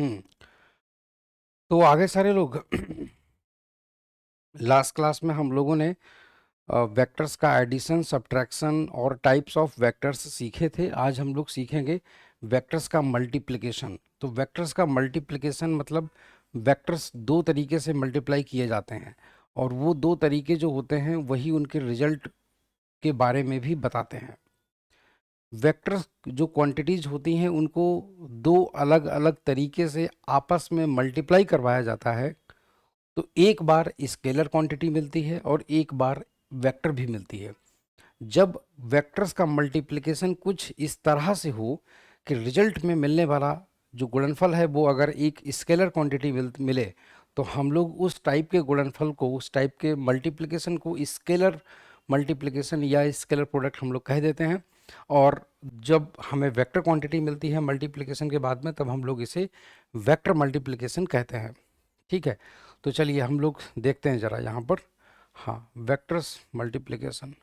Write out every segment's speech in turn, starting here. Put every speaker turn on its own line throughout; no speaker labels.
हम्म। तो आगे सारे लोग लास्ट क्लास में हम लोगों ने वेक्टर्स का एडिशन, सब्ट्रैक्शन और टाइप्स ऑफ वेक्टर्स सीखे थे। आज हम लोग सीखेंगे वेक्टर्स का मल्टीप्लिकेशन। तो वेक्टर्स का मल्टीप्लिकेशन मतलब वेक्टर्स दो तरीके से मल्टीप्लाई किए जाते हैं, और वो दो तरीके जो होते हैं वही उनके रिजल्ट के बारे में भी बताते हैं। वेक्टर्स जो क्वांटिटीज होती हैं उनको दो अलग अलग तरीके से आपस में मल्टीप्लाई करवाया जाता है। तो एक बार स्केलर क्वांटिटी मिलती है और एक बार वेक्टर भी मिलती है। जब वेक्टर्स का मल्टीप्लिकेशन कुछ इस तरह से हो कि रिजल्ट में मिलने वाला जो गुणनफल है वो अगर एक स्केलर क्वांटिटी मिले, तो हम लोग उस टाइप के गुणनफल को, उस टाइप के मल्टीप्लिकेशन को स्केलर मल्टीप्लिकेशन या स्केलर प्रोडक्ट हम लोग कह देते हैं। और जब हमें वेक्टर क्वांटिटी मिलती है मल्टीप्लिकेशन के बाद में, तब हम लोग इसे वेक्टर मल्टीप्लिकेशन कहते हैं। ठीक है, तो चलिए हम लोग देखते हैं ज़रा यहाँ पर। हाँ, वेक्टर्स मल्टीप्लिकेशन,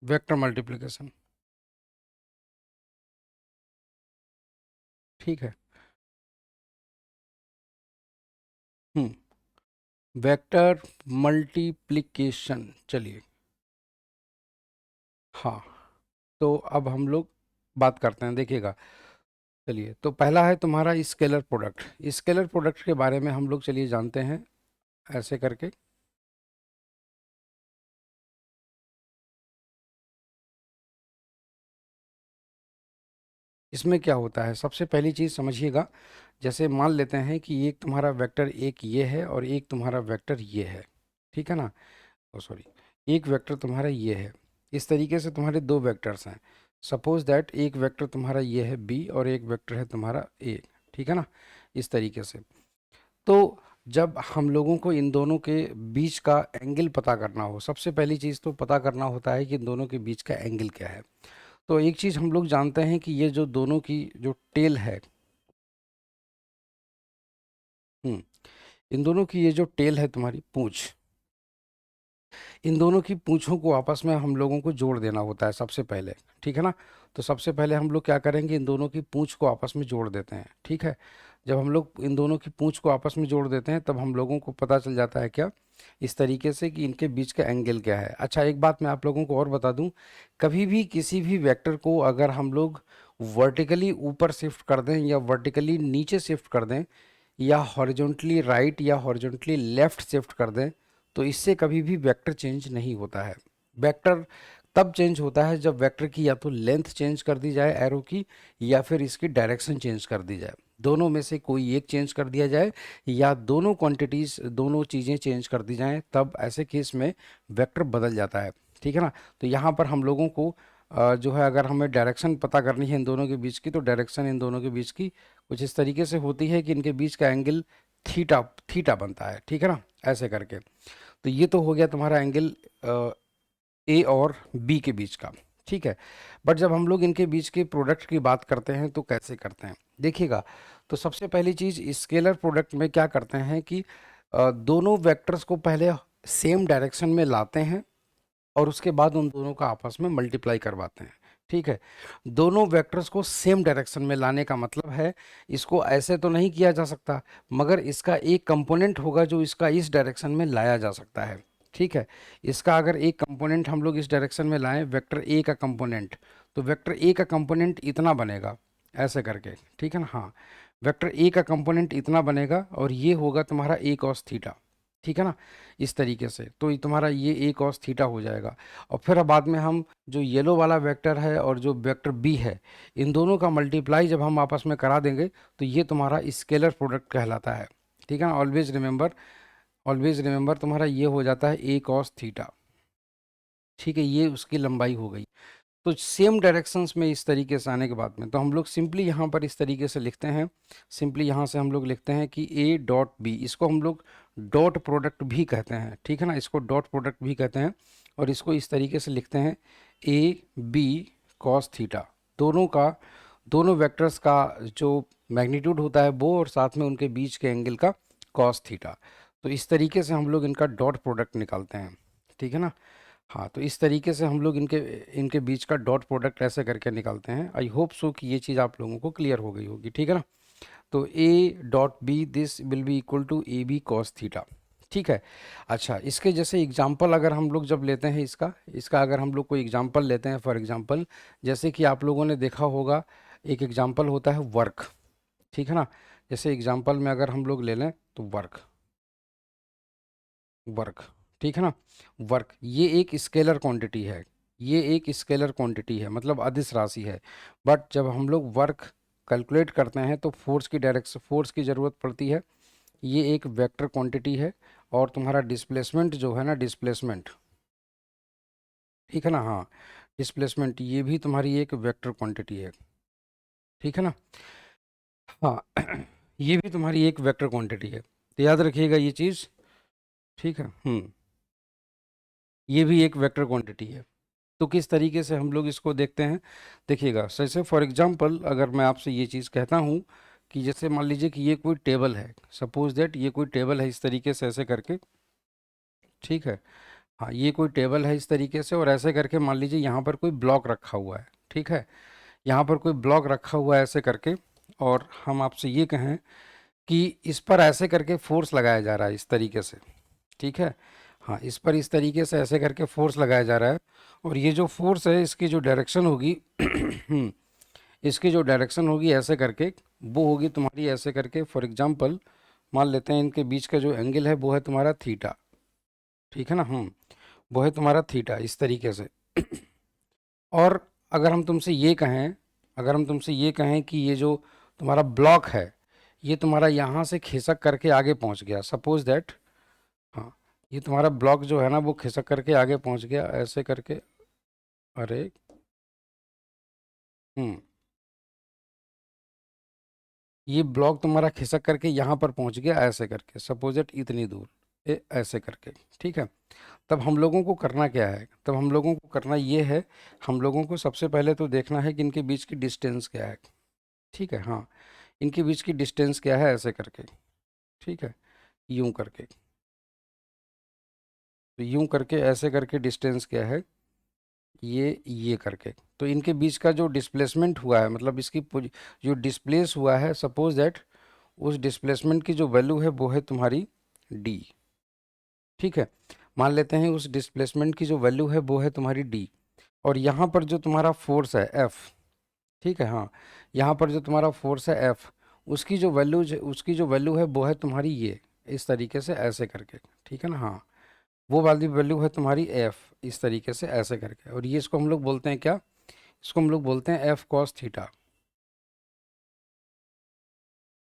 वेक्टर मल्टीप्लिकेशन। ठीक है। हम्म। वेक्टर मल्टीप्लिकेशन, चलिए। हाँ, तो अब हम लोग बात करते हैं, देखिएगा। चलिए, तो पहला है तुम्हारा स्केलर प्रोडक्ट। स्केलर प्रोडक्ट के बारे में हम लोग चलिए जानते हैं ऐसे करके। इसमें क्या होता है, सबसे पहली चीज़ समझिएगा। जैसे मान लेते हैं कि एक तुम्हारा वेक्टर एक ये है और एक तुम्हारा वेक्टर ये है। ठीक है ना? ओ सॉरी, एक वेक्टर तुम्हारा ये है। इस तरीके से तुम्हारे दो वेक्टर्स हैं। सपोज दैट एक वेक्टर तुम्हारा ये है बी और एक वेक्टर है तुम्हारा ए। ठीक है ना? इस तरीके से। तो जब हम लोगों को इन दोनों के बीच का एंगल पता करना हो, सबसे पहली चीज़ तो पता करना होता है कि इन दोनों के बीच का एंगल क्या है। तो एक चीज़ हम लोग जानते हैं कि ये जो दोनों की जो टेल है, हम्म, इन दोनों की ये जो टेल है, तुम्हारी पूंछ, इन दोनों की पूंछों को आपस में हम लोगों को जोड़ देना होता है सबसे पहले। ठीक है ना? तो सबसे पहले हम लोग क्या करेंगे, इन दोनों की पूंछ को आपस में जोड़ देते हैं। ठीक है? जब हम लोग इन दोनों की पूंछ को आपस में जोड़ देते हैं, तब हम लोगों को पता चल जाता है क्या, इस तरीके से कि इनके बीच का एंगल क्या है। अच्छा, एक बात मैं आप लोगों को और बता दूं, कभी भी किसी भी वेक्टर को अगर हम लोग वर्टिकली ऊपर शिफ्ट कर दें या वर्टिकली नीचे शिफ्ट कर दें या हॉरिजॉन्टली राइट या हॉरिजॉन्टली लेफ्ट शिफ्ट कर दें, तो इससे कभी भी वेक्टर चेंज नहीं होता है। वेक्टर तब चेंज होता है जब वेक्टर की या तो लेंथ चेंज कर दी जाए एरो की, या फिर इसकी डायरेक्शन चेंज कर दी जाए। दोनों में से कोई एक चेंज कर दिया जाए या दोनों क्वांटिटीज, दोनों चीज़ें चेंज कर दी जाएं, तब ऐसे केस में वेक्टर बदल जाता है। ठीक है ना? तो यहाँ पर हम लोगों को जो है, अगर हमें डायरेक्शन पता करनी है इन दोनों के बीच की, तो डायरेक्शन इन दोनों के बीच की कुछ इस तरीके से होती है कि इनके बीच का एंगल थीटा थीटा बनता है। ठीक है ना? ऐसे करके। तो ये तो हो गया तुम्हारा एंगल ए और बी के बीच का। ठीक है। बट जब हम लोग इनके बीच के प्रोडक्ट की बात करते हैं तो कैसे करते हैं, देखिएगा। तो सबसे पहली चीज़, स्केलर प्रोडक्ट में क्या करते हैं कि दोनों वेक्टर्स को पहले सेम डायरेक्शन में लाते हैं और उसके बाद उन दोनों का आपस में मल्टीप्लाई करवाते हैं। ठीक है? दोनों वेक्टर्स को सेम डायरेक्शन में लाने का मतलब है, इसको ऐसे तो नहीं किया जा सकता, मगर इसका एक कंपोनेंट होगा जो इसका इस डायरेक्शन में लाया जा सकता है। ठीक है? इसका अगर एक कंपोनेंट हम लोग इस डायरेक्शन में लाएं, वेक्टर ए का कंपोनेंट, तो वेक्टर ए का कंपोनेंट इतना बनेगा, ऐसे करके। ठीक है ना? हाँ, वेक्टर ए का कंपोनेंट इतना बनेगा और ये होगा तुम्हारा ए कॉस थीटा। ठीक है ना? इस तरीके से तो ये तुम्हारा ये ए कॉस थीटा हो जाएगा। और फिर अब बाद में हम जो येलो वाला वेक्टर है और जो वेक्टर बी है, इन दोनों का मल्टीप्लाई जब हम आपस में करा देंगे, तो ये तुम्हारा स्केलर प्रोडक्ट कहलाता है। ठीक है ना? ऑलवेज रिमेंबर, ऑलवेज रिमेंबर, तुम्हारा ये हो जाता है ए कॉस थीटा। ठीक है? ये उसकी लंबाई हो गई। तो सेम डायरेक्शंस में इस तरीके से आने के बाद में, तो हम लोग सिंपली यहाँ पर इस तरीके से लिखते हैं। सिंपली यहाँ से हम लोग लिखते हैं कि ए डॉट बी, इसको हम लोग डॉट प्रोडक्ट भी कहते हैं। ठीक है ना? इसको डॉट प्रोडक्ट भी कहते हैं। और इसको इस तरीके से लिखते हैं, ए बी कॉस थीटा। दोनों का, दोनों वेक्टर्स का जो मैग्नीट्यूड होता है वो, और साथ में उनके बीच के एंगल का कॉस थीटा। तो इस तरीके से हम लोग इनका डॉट प्रोडक्ट निकालते हैं। ठीक है ना। हाँ, तो इस तरीके से हम लोग इनके इनके बीच का डॉट प्रोडक्ट ऐसे करके निकालते हैं। आई होप सो कि ये चीज़ आप लोगों को क्लियर हो गई होगी, ठीक है ना। तो A dot B this will be equal to A B cos theta, ठीक है। अच्छा, इसके जैसे एग्जाम्पल अगर हम लोग जब लेते हैं इसका इसका अगर हम लोग कोई एग्जाम्पल लेते हैं, फॉर एग्जाम्पल जैसे कि आप लोगों ने देखा होगा एक एग्जाम्पल होता है वर्क, ठीक है ना। जैसे एग्जाम्पल में अगर हम लोग ले लें तो वर्क, वर्क, ठीक है ना। वर्क ये एक स्केलर क्वांटिटी है, ये एक स्केलर क्वांटिटी है, मतलब अदिश राशि है। बट जब हम लोग वर्क कैलकुलेट करते हैं तो फोर्स की डायरेक्शन, फोर्स की ज़रूरत पड़ती है। ये एक वेक्टर क्वांटिटी है। और तुम्हारा डिस्प्लेसमेंट जो है ना, डिस्प्लेसमेंट, ठीक है ना, हाँ, डिस्प्लेसमेंट ये भी तुम्हारी एक वेक्टर क्वांटिटी है, ठीक है ना। हाँ ये भी तुम्हारी एक वेक्टर क्वांटिटी है, तो याद रखिएगा ये चीज़, ठीक है। ये भी एक वेक्टर क्वांटिटी है। तो किस तरीके से हम लोग इसको देखते हैं, देखिएगा। जैसे फॉर एग्जांपल अगर मैं आपसे ये चीज़ कहता हूँ कि जैसे मान लीजिए कि ये कोई टेबल है, सपोज दैट ये कोई टेबल है इस तरीके से ऐसे करके, ठीक है। हाँ, ये कोई टेबल है इस तरीके से और ऐसे करके मान लीजिए यहाँ पर कोई ब्लॉक रखा हुआ है, ठीक है। यहाँ पर कोई ब्लॉक रखा हुआ है ऐसे करके, और हम आपसे ये कहें कि इस पर ऐसे करके फोर्स लगाया जा रहा है इस तरीके से, ठीक है। हाँ, इस पर इस तरीके से ऐसे करके फोर्स लगाया जा रहा है। और ये जो फोर्स है इसकी जो डायरेक्शन होगी इसकी जो डायरेक्शन होगी ऐसे करके, वो होगी तुम्हारी ऐसे करके, फॉर एग्जांपल मान लेते हैं इनके बीच का जो एंगल है वो है तुम्हारा थीटा, ठीक है ना। वो है तुम्हारा थीटा इस तरीके से। और अगर हम तुमसे ये कहें, अगर हम तुमसे ये कहें कि ये जो तुम्हारा ब्लॉक है ये तुम्हारा यहाँ से खिसक करके आगे पहुँच गया, सपोज दैट, हाँ, ये तुम्हारा ब्लॉक जो है ना वो खिसक करके आगे पहुँच गया ऐसे करके, अरे, हम्म, ये ब्लॉक तुम्हारा खिसक करके यहाँ पर पहुँच गया ऐसे करके, सपोज दैट इतनी दूर, ऐसे करके, ठीक है। तब हम लोगों को करना क्या है, तब हम लोगों को करना ये है, हम लोगों को सबसे पहले तो देखना है कि इनके बीच की डिस्टेंस क्या है, ठीक है। हाँ, इनके बीच की डिस्टेंस क्या है ऐसे करके, ठीक है, यूं करके, तो यूं करके ऐसे करके डिस्टेंस क्या है, ये करके। तो इनके बीच का जो डिस्प्लेसमेंट हुआ है, मतलब इसकी जो डिस्प्लेस हुआ है, सपोज दैट उस डिस्प्लेसमेंट की जो वैल्यू है वो है तुम्हारी डी, ठीक है। मान लेते हैं उस डिस्प्लेसमेंट की जो वैल्यू है वो है तुम्हारी डी। और यहाँ पर जो तुम्हारा फोर्स है एफ, ठीक है, हाँ, यहाँ पर जो तुम्हारा फोर्स है एफ, उसकी जो वैल्यू है वो है तुम्हारी ये, इस तरीके से ऐसे करके, ठीक है ना। हाँ, वो वाली वैल्यू है तुम्हारी एफ, इस तरीके से ऐसे करके। और ये इसको हम लोग बोलते हैं क्या, इसको हम लोग बोलते हैं F cos theta,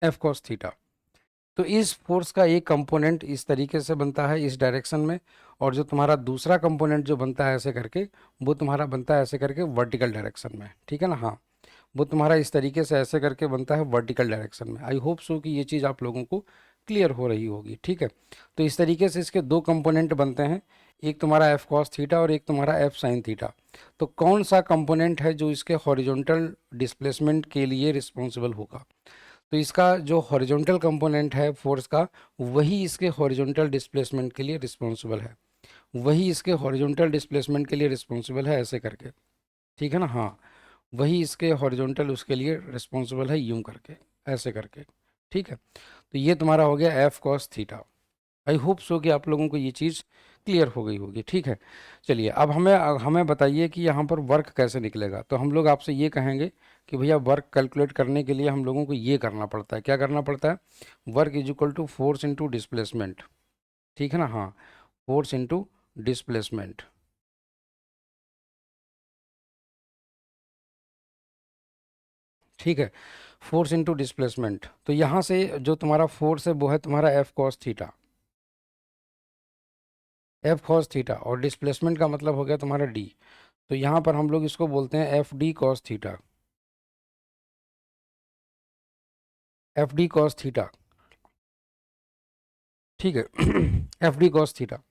F cos theta. तो इस फोर्स का एक कंपोनेंट इस तरीके से बनता है इस डायरेक्शन में, और जो तुम्हारा दूसरा कंपोनेंट जो बनता है ऐसे करके, वो तुम्हारा बनता है ऐसे करके वर्टिकल डायरेक्शन में, ठीक है ना। हाँ, वो तुम्हारा इस तरीके से ऐसे करके बनता है वर्टिकल डायरेक्शन में। आई होप सो कि ये चीज़ आप लोगों को क्लियर हो रही होगी, ठीक है। तो इस तरीके से इसके दो कंपोनेंट बनते हैं, एक तुम्हारा एफ कॉस थीटा और एक तुम्हारा एफ साइन थीटा। तो कौन सा कंपोनेंट है जो इसके हॉरिजॉन्टल डिस्प्लेसमेंट के लिए रिस्पॉन्सिबल होगा, तो इसका जो हॉरिजॉन्टल कंपोनेंट है फोर्स का, वही इसके हॉरिजॉन्टल डिस्प्लेसमेंट के लिए रिस्पॉन्सिबल है, वही इसके हॉरिजॉन्टल डिस्प्लेसमेंट के लिए रिस्पॉन्सिबल है ऐसे करके, ठीक है ना। हाँ, वही इसके हॉरिजॉन्टल उसके लिए रिस्पॉन्सिबल है यूं करके, ऐसे करके, ठीक है। तो ये तुम्हारा हो गया F cos theta. I hope so कि आप लोगों को ये चीज़ क्लियर हो गई होगी, ठीक है। चलिए, अब हमें हमें बताइए कि यहाँ पर वर्क कैसे निकलेगा। तो हम लोग आपसे ये कहेंगे कि भैया वर्क कैलकुलेट करने के लिए हम लोगों को ये करना पड़ता है, क्या करना पड़ता है, work is equal to force into displacement, ठीक है ना। हाँ, फोर्स इंटू डिस्प्लेसमेंट, ठीक है, फोर्स इंटू डिस्प्लेसमेंट। तो यहाँ से जो तुम्हारा फोर्स है वो है तुम्हारा F cos theta, F cos theta, और डिस्प्लेसमेंट का मतलब हो गया तुम्हारा डी। तो यहाँ पर हम लोग इसको बोलते हैं F D cos theta, F D cos theta, ठीक है F D cos theta,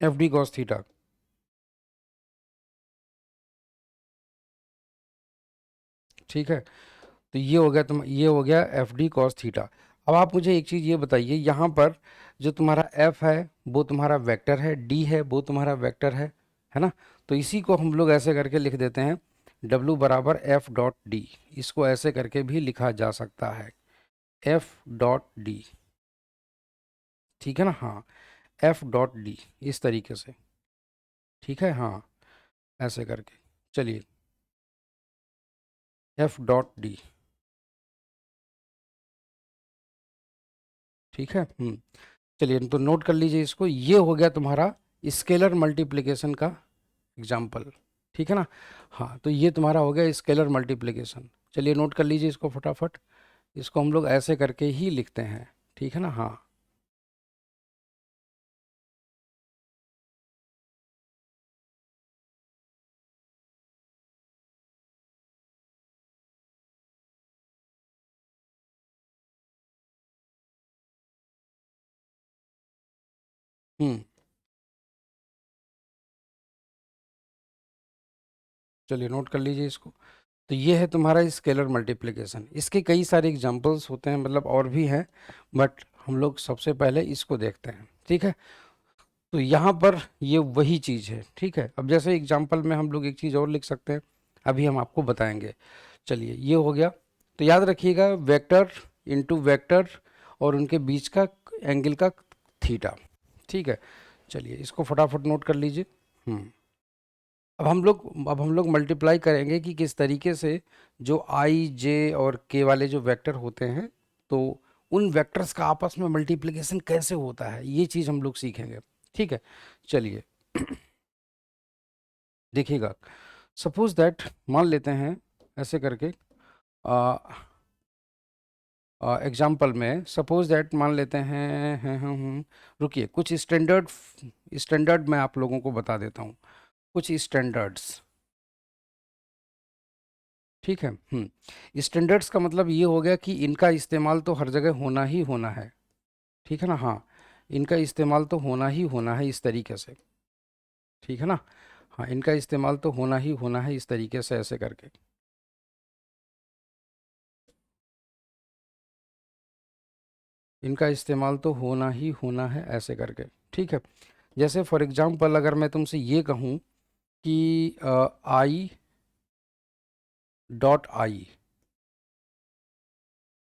F D cos theta, ठीक है। तो ये हो गया ये हो गया एफ डी कॉस थीटा। अब आप मुझे एक चीज़ ये बताइए, यहाँ पर जो तुम्हारा एफ है वो तुम्हारा वेक्टर है, डी है वो तुम्हारा वेक्टर है ना। तो इसी को हम लोग ऐसे करके लिख देते हैं, डब्ल्यू बराबर एफ डॉट डी। इसको ऐसे करके भी लिखा जा सकता है, एफ डॉट डी, ठीक है ना। हाँ, एफ डॉट डी इस तरीके से, ठीक है। हाँ, ऐसे करके, चलिए एफ डॉट डी, ठीक है। चलिए तो नोट कर लीजिए इसको, ये हो गया तुम्हारा स्केलर मल्टीप्लिकेशन का एग्जाम्पल, ठीक है ना। हाँ, तो ये तुम्हारा हो गया स्केलर मल्टीप्लिकेशन। चलिए नोट कर लीजिए इसको फटाफट, इसको हम लोग ऐसे करके ही लिखते हैं, ठीक है ना। हाँ, हम्म, चलिए नोट कर लीजिए इसको। तो ये है तुम्हारा स्केलर मल्टीप्लिकेशन। इसके कई सारे एग्जांपल्स होते हैं, मतलब और भी हैं, बट हम लोग सबसे पहले इसको देखते हैं, ठीक है। तो यहाँ पर ये वही चीज़ है, ठीक है। अब जैसे एग्जांपल में हम लोग एक चीज़ और लिख सकते हैं, अभी हम आपको बताएंगे। चलिए ये हो गया। तो याद रखिएगा, वेक्टर इंटू वेक्टर और उनके बीच का एंगल का थीटा, ठीक है। चलिए इसको फटाफट नोट कर लीजिए। अब हम लोग मल्टीप्लाई करेंगे कि किस तरीके से जो आई जे और के वाले जो वेक्टर होते हैं, तो उन वेक्टर्स का आपस में मल्टीप्लिकेशन कैसे होता है, ये चीज़ हम लोग सीखेंगे, ठीक है। चलिए देखिएगा, सपोज दैट मान लेते हैं ऐसे करके, एग्जाम्पल में सपोज दैट मान लेते हैं, रुकिए, कुछ स्टैंडर्ड स्टैंडर्ड मैं आप लोगों को बता देता हूँ, कुछ स्टैंडर्ड्स, ठीक है। स्टैंडर्ड्स का मतलब ये हो गया कि इनका इस्तेमाल तो हर जगह होना ही होना है, ठीक है ना। हाँ, इनका इस्तेमाल तो होना ही होना है इस तरीके से, ठीक है ना। हाँ, इनका इस्तेमाल तो होना ही होना है इस तरीके से, ऐसे करके। इनका इस्तेमाल तो होना ही होना है ऐसे करके, ठीक है। जैसे फॉर एग्जांपल अगर मैं तुमसे ये कहूँ कि आई डॉट आई,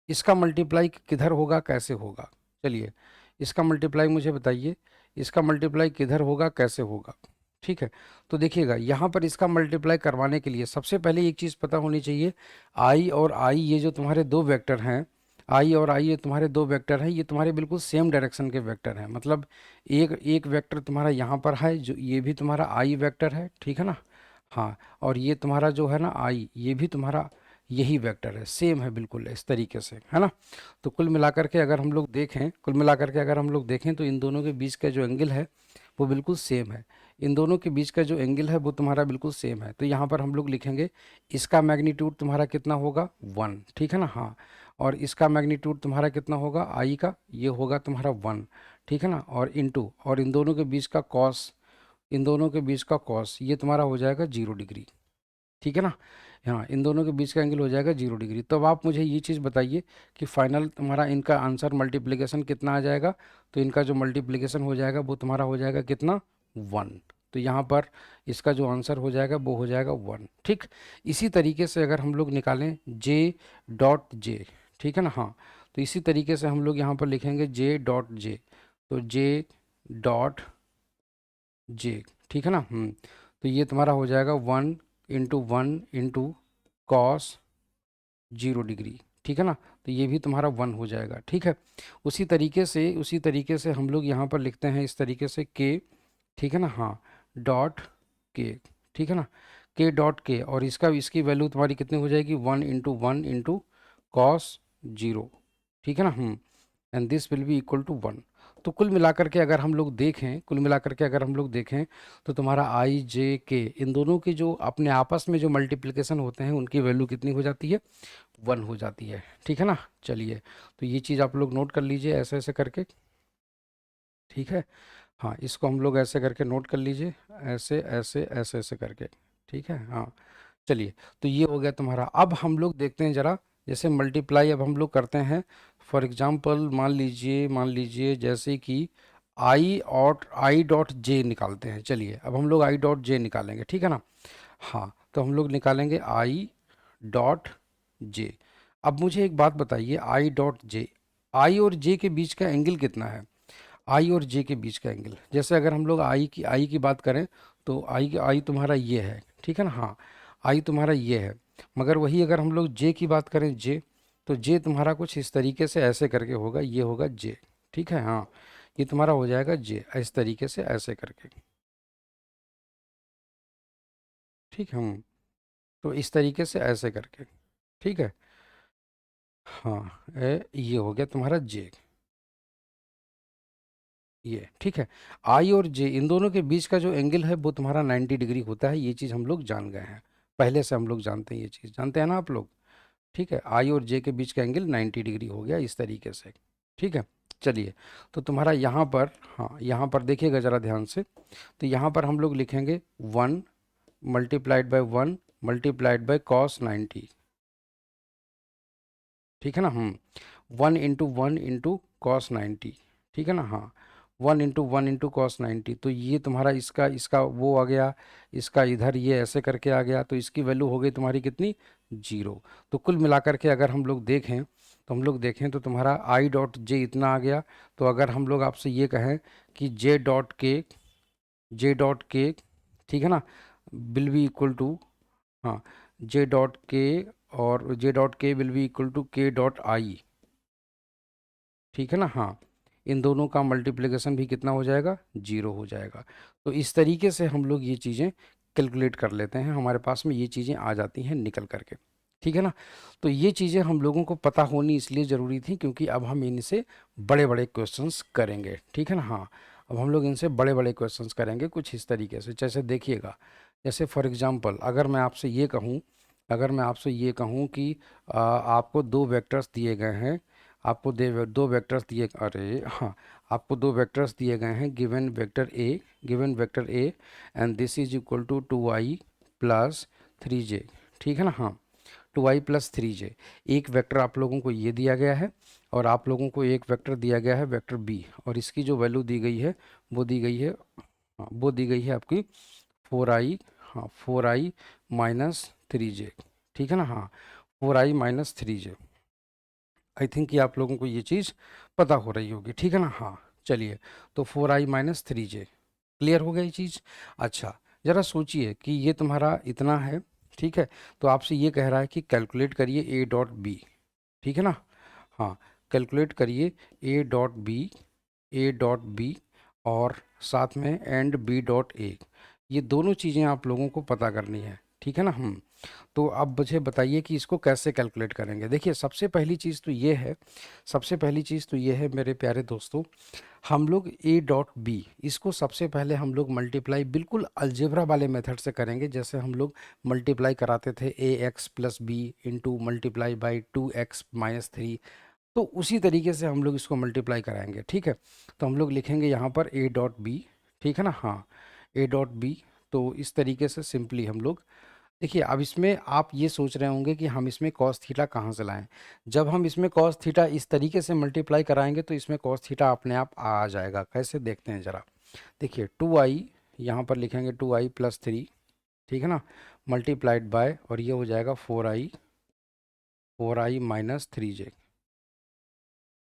इसका मल्टीप्लाई किधर होगा, कैसे होगा। चलिए इसका मल्टीप्लाई मुझे बताइए, इसका मल्टीप्लाई किधर होगा, कैसे होगा, ठीक है। तो देखिएगा, यहाँ पर इसका मल्टीप्लाई करवाने के लिए सबसे पहले एक चीज़ पता होनी चाहिए, आई और आई ये जो तुम्हारे दो वेक्टर हैं, आई और आई ये तुम्हारे दो वेक्टर हैं, ये तुम्हारे बिल्कुल सेम डायरेक्शन के वेक्टर हैं। मतलब एक एक वेक्टर तुम्हारा यहाँ पर है, जो ये भी तुम्हारा आई वेक्टर है, ठीक है ना। हाँ, और ये तुम्हारा जो है ना आई, ये भी तुम्हारा यही वेक्टर है, सेम है बिल्कुल इस तरीके से, है ना। तो कुल मिलाकर के अगर हम लोग देखें, कुल मिलाकर के अगर हम लोग देखें तो इन दोनों के बीच का जो एंगल है वो बिल्कुल सेम है। इन दोनों के बीच का जो एंगल है वो तुम्हारा बिल्कुल सेम है। तो यहाँ पर हम लोग लिखेंगे, इसका मैग्नीट्यूड तुम्हारा कितना होगा, 1, ठीक है ना। हाँ, और इसका मैग्नीट्यूड तुम्हारा कितना होगा, आई का, ये होगा तुम्हारा 1, ठीक है ना। और इनटू, और इन दोनों के बीच का कॉस, इन दोनों के बीच का कॉस ये तुम्हारा हो जाएगा 0 डिग्री, ठीक है ना। हाँ, इन दोनों के बीच का एंगल हो जाएगा 0 डिग्री। तो अब आप मुझे ये चीज़ बताइए कि फाइनल तुम्हारा इनका आंसर मल्टीप्लिकेशन कितना आ जाएगा। तो इनका जो मल्टीप्लिकेशन हो जाएगा वो तुम्हारा हो जाएगा कितना, 1। तो यहाँ पर इसका जो आंसर हो जाएगा वो हो जाएगा 1, ठीक। इसी तरीके से अगर हम लोग निकालें जे डॉट जे, ठीक है ना। हाँ, तो इसी तरीके से हम लोग यहाँ पर लिखेंगे जे डॉट जे, तो जे डॉट जे, ठीक है ना। तो ये तुम्हारा हो जाएगा 1 × 1 × कॉस 0 डिग्री, ठीक है ना। तो ये भी तुम्हारा 1 हो जाएगा, ठीक है। उसी तरीके से हम लोग यहाँ पर लिखते हैं इस तरीके से के, ठीक है ना। हाँ, डॉट के, ठीक है ना, के डॉट के, और इसका इसकी वैल्यू तुम्हारी कितनी हो जाएगी, 1 × 1 × कॉस 0, ठीक है ना। And this will be equal to 1। तो कुल मिलाकर के अगर हम लोग देखें, कुल मिलाकर के अगर हम लोग देखें, तो तुम्हारा आई जे के इन दोनों की जो अपने आपस में जो मल्टीप्लिकेशन होते हैं उनकी वैल्यू कितनी हो जाती है, 1 हो जाती है, ठीक है ना। चलिए, तो ये चीज़ आप लोग नोट कर लीजिए ऐसे ऐसे करके, ठीक है। हाँ, इसको हम लोग ऐसे करके नोट कर लीजिए, ऐसे ऐसे ऐसे ऐसे करके, ठीक है। हाँ, चलिए, तो ये हो गया तुम्हारा। अब हम लोग देखते हैं ज़रा जैसे मल्टीप्लाई अब हम लोग करते हैं, फॉर एग्जांपल मान लीजिए जैसे कि आई डॉट जे निकालते हैं। चलिए अब हम लोग आई डॉट जे निकालेंगे, ठीक है ना। हाँ, तो हम लोग निकालेंगे आई डॉट जे। अब मुझे एक बात बताइए, आई डॉट जे, आई और जे के बीच का एंगल कितना है? आई और जे के बीच का एंगल, जैसे अगर हम लोग आई की बात करें तो आई तुम्हारा ये है, ठीक है ना। हाँ, आई तुम्हारा ये है, मगर वही अगर हम लोग जे की बात करें, जे, तो जे तुम्हारा कुछ इस तरीके से ऐसे करके होगा, ये होगा जे, ठीक है। हाँ, ये तुम्हारा हो जाएगा जे, इस तरीके से ऐसे करके, ठीक है। तो इस तरीके से ऐसे करके, ठीक है। हाँ, ये हो गया तुम्हारा जे, ये ठीक है। आई और जे इन दोनों के बीच का जो एंगल है वो तुम्हारा 90 डिग्री होता है, ये चीज़ हम लोग जान गए हैं, पहले से हम लोग जानते हैं, ये चीज़ जानते हैं ना आप लोग। ठीक है, आई और जे के बीच का एंगल 90 डिग्री हो गया इस तरीके से, ठीक है। चलिए, तो तुम्हारा यहाँ पर, हाँ यहाँ पर देखिएगा ज़रा ध्यान से, तो यहाँ पर हम लोग लिखेंगे 1 × 1 × cos 90, ठीक है ना। 1 × 1 × cos 90, ठीक है ना। हाँ, 1 × 1 × cos 90, तो ये तुम्हारा इसका इसका वो आ गया, इसका इधर ये ऐसे करके आ गया, तो इसकी वैल्यू हो गई तुम्हारी कितनी, 0। तो कुल मिलाकर के अगर हम लोग देखें, तो तुम्हारा आई डॉट जे इतना आ गया। तो अगर हम लोग आपसे ये कहें कि जे डॉट के, ठीक है ना, विल बी इक्वल टू, हाँ, जे डॉट के, और जे डॉट के विल बी इक्वल टू के डॉट आई, ठीक है ना। हाँ, इन दोनों का मल्टीप्लिकेशन भी कितना हो जाएगा, 0 हो जाएगा। तो इस तरीके से हम लोग ये चीज़ें कैलकुलेट कर लेते हैं, हमारे पास में ये चीज़ें आ जाती हैं निकल करके, ठीक है ना। तो ये चीज़ें हम लोगों को पता होनी इसलिए ज़रूरी थी क्योंकि अब हम इनसे बड़े बड़े क्वेश्चंस करेंगे, ठीक है ना। हाँ, अब हम लोग इनसे बड़े बड़े क्वेश्चंस करेंगे कुछ इस तरीके से, जैसे देखिएगा, जैसे फॉर एग्जांपल अगर मैं आपसे ये कहूँ कि आपको दो वेक्टर्स दिए गए हैं, आपको दो वेक्टर्स दिए, अरे हाँ, आपको दो वेक्टर्स दिए गए हैं, given vector A and this is equal to 2i plus 3j, ठीक है ना। हाँ, 2i+3j, एक वेक्टर आप लोगों को ये दिया गया है, और आप लोगों को एक वेक्टर दिया गया है वेक्टर बी, और इसकी जो वैल्यू दी गई है वो दी गई है, हाँ, वो दी गई है आपकी 4i, हाँ 4i-3j, ठीक है ना। हाँ, 4i-3j, आई थिंक कि आप लोगों को ये चीज़ पता हो रही होगी, ठीक है ना। हाँ, चलिए, तो 4i-3j, क्लियर हो गई ये चीज़। अच्छा, ज़रा सोचिए कि ये तुम्हारा इतना है, ठीक है। तो आपसे ये कह रहा है कि कैलकुलेट करिए ए डॉट बी, ठीक है ना। हाँ, कैलकुलेट करिए ए डॉट बी और साथ में एंड बी डॉट ए, ये दोनों चीज़ें आप लोगों को पता करनी है, ठीक है ना। तो अब मुझे बताइए कि इसको कैसे कैलकुलेट करेंगे। देखिए, सबसे पहली चीज़ तो ये है मेरे प्यारे दोस्तों, हम लोग ए डॉट बी, इसको सबसे पहले हम लोग मल्टीप्लाई बिल्कुल अलजेब्रा वाले मेथड से करेंगे, जैसे हम लोग मल्टीप्लाई कराते थे ax+b into multiply by 2x-3, तो उसी तरीके से हम लोग इसको मल्टीप्लाई कराएंगे, ठीक है। तो हम लोग लिखेंगे यहाँ पर ए डॉट बी, ठीक है ना। हाँ, ए डॉट बी, तो इस तरीके से सिंपली हम लोग, देखिए अब इसमें आप ये सोच रहे होंगे कि हम इसमें कॉस थीटा कहाँ से लाएं। जब हम इसमें कॉस थीटा इस तरीके से मल्टीप्लाई कराएंगे तो इसमें कॉस थीटा अपने आप आ जाएगा, कैसे देखते हैं ज़रा। देखिए 2i, यहाँ पर लिखेंगे 2i+3, ठीक है ना, मल्टीप्लाइड बाय, और ये हो जाएगा 4i-3j,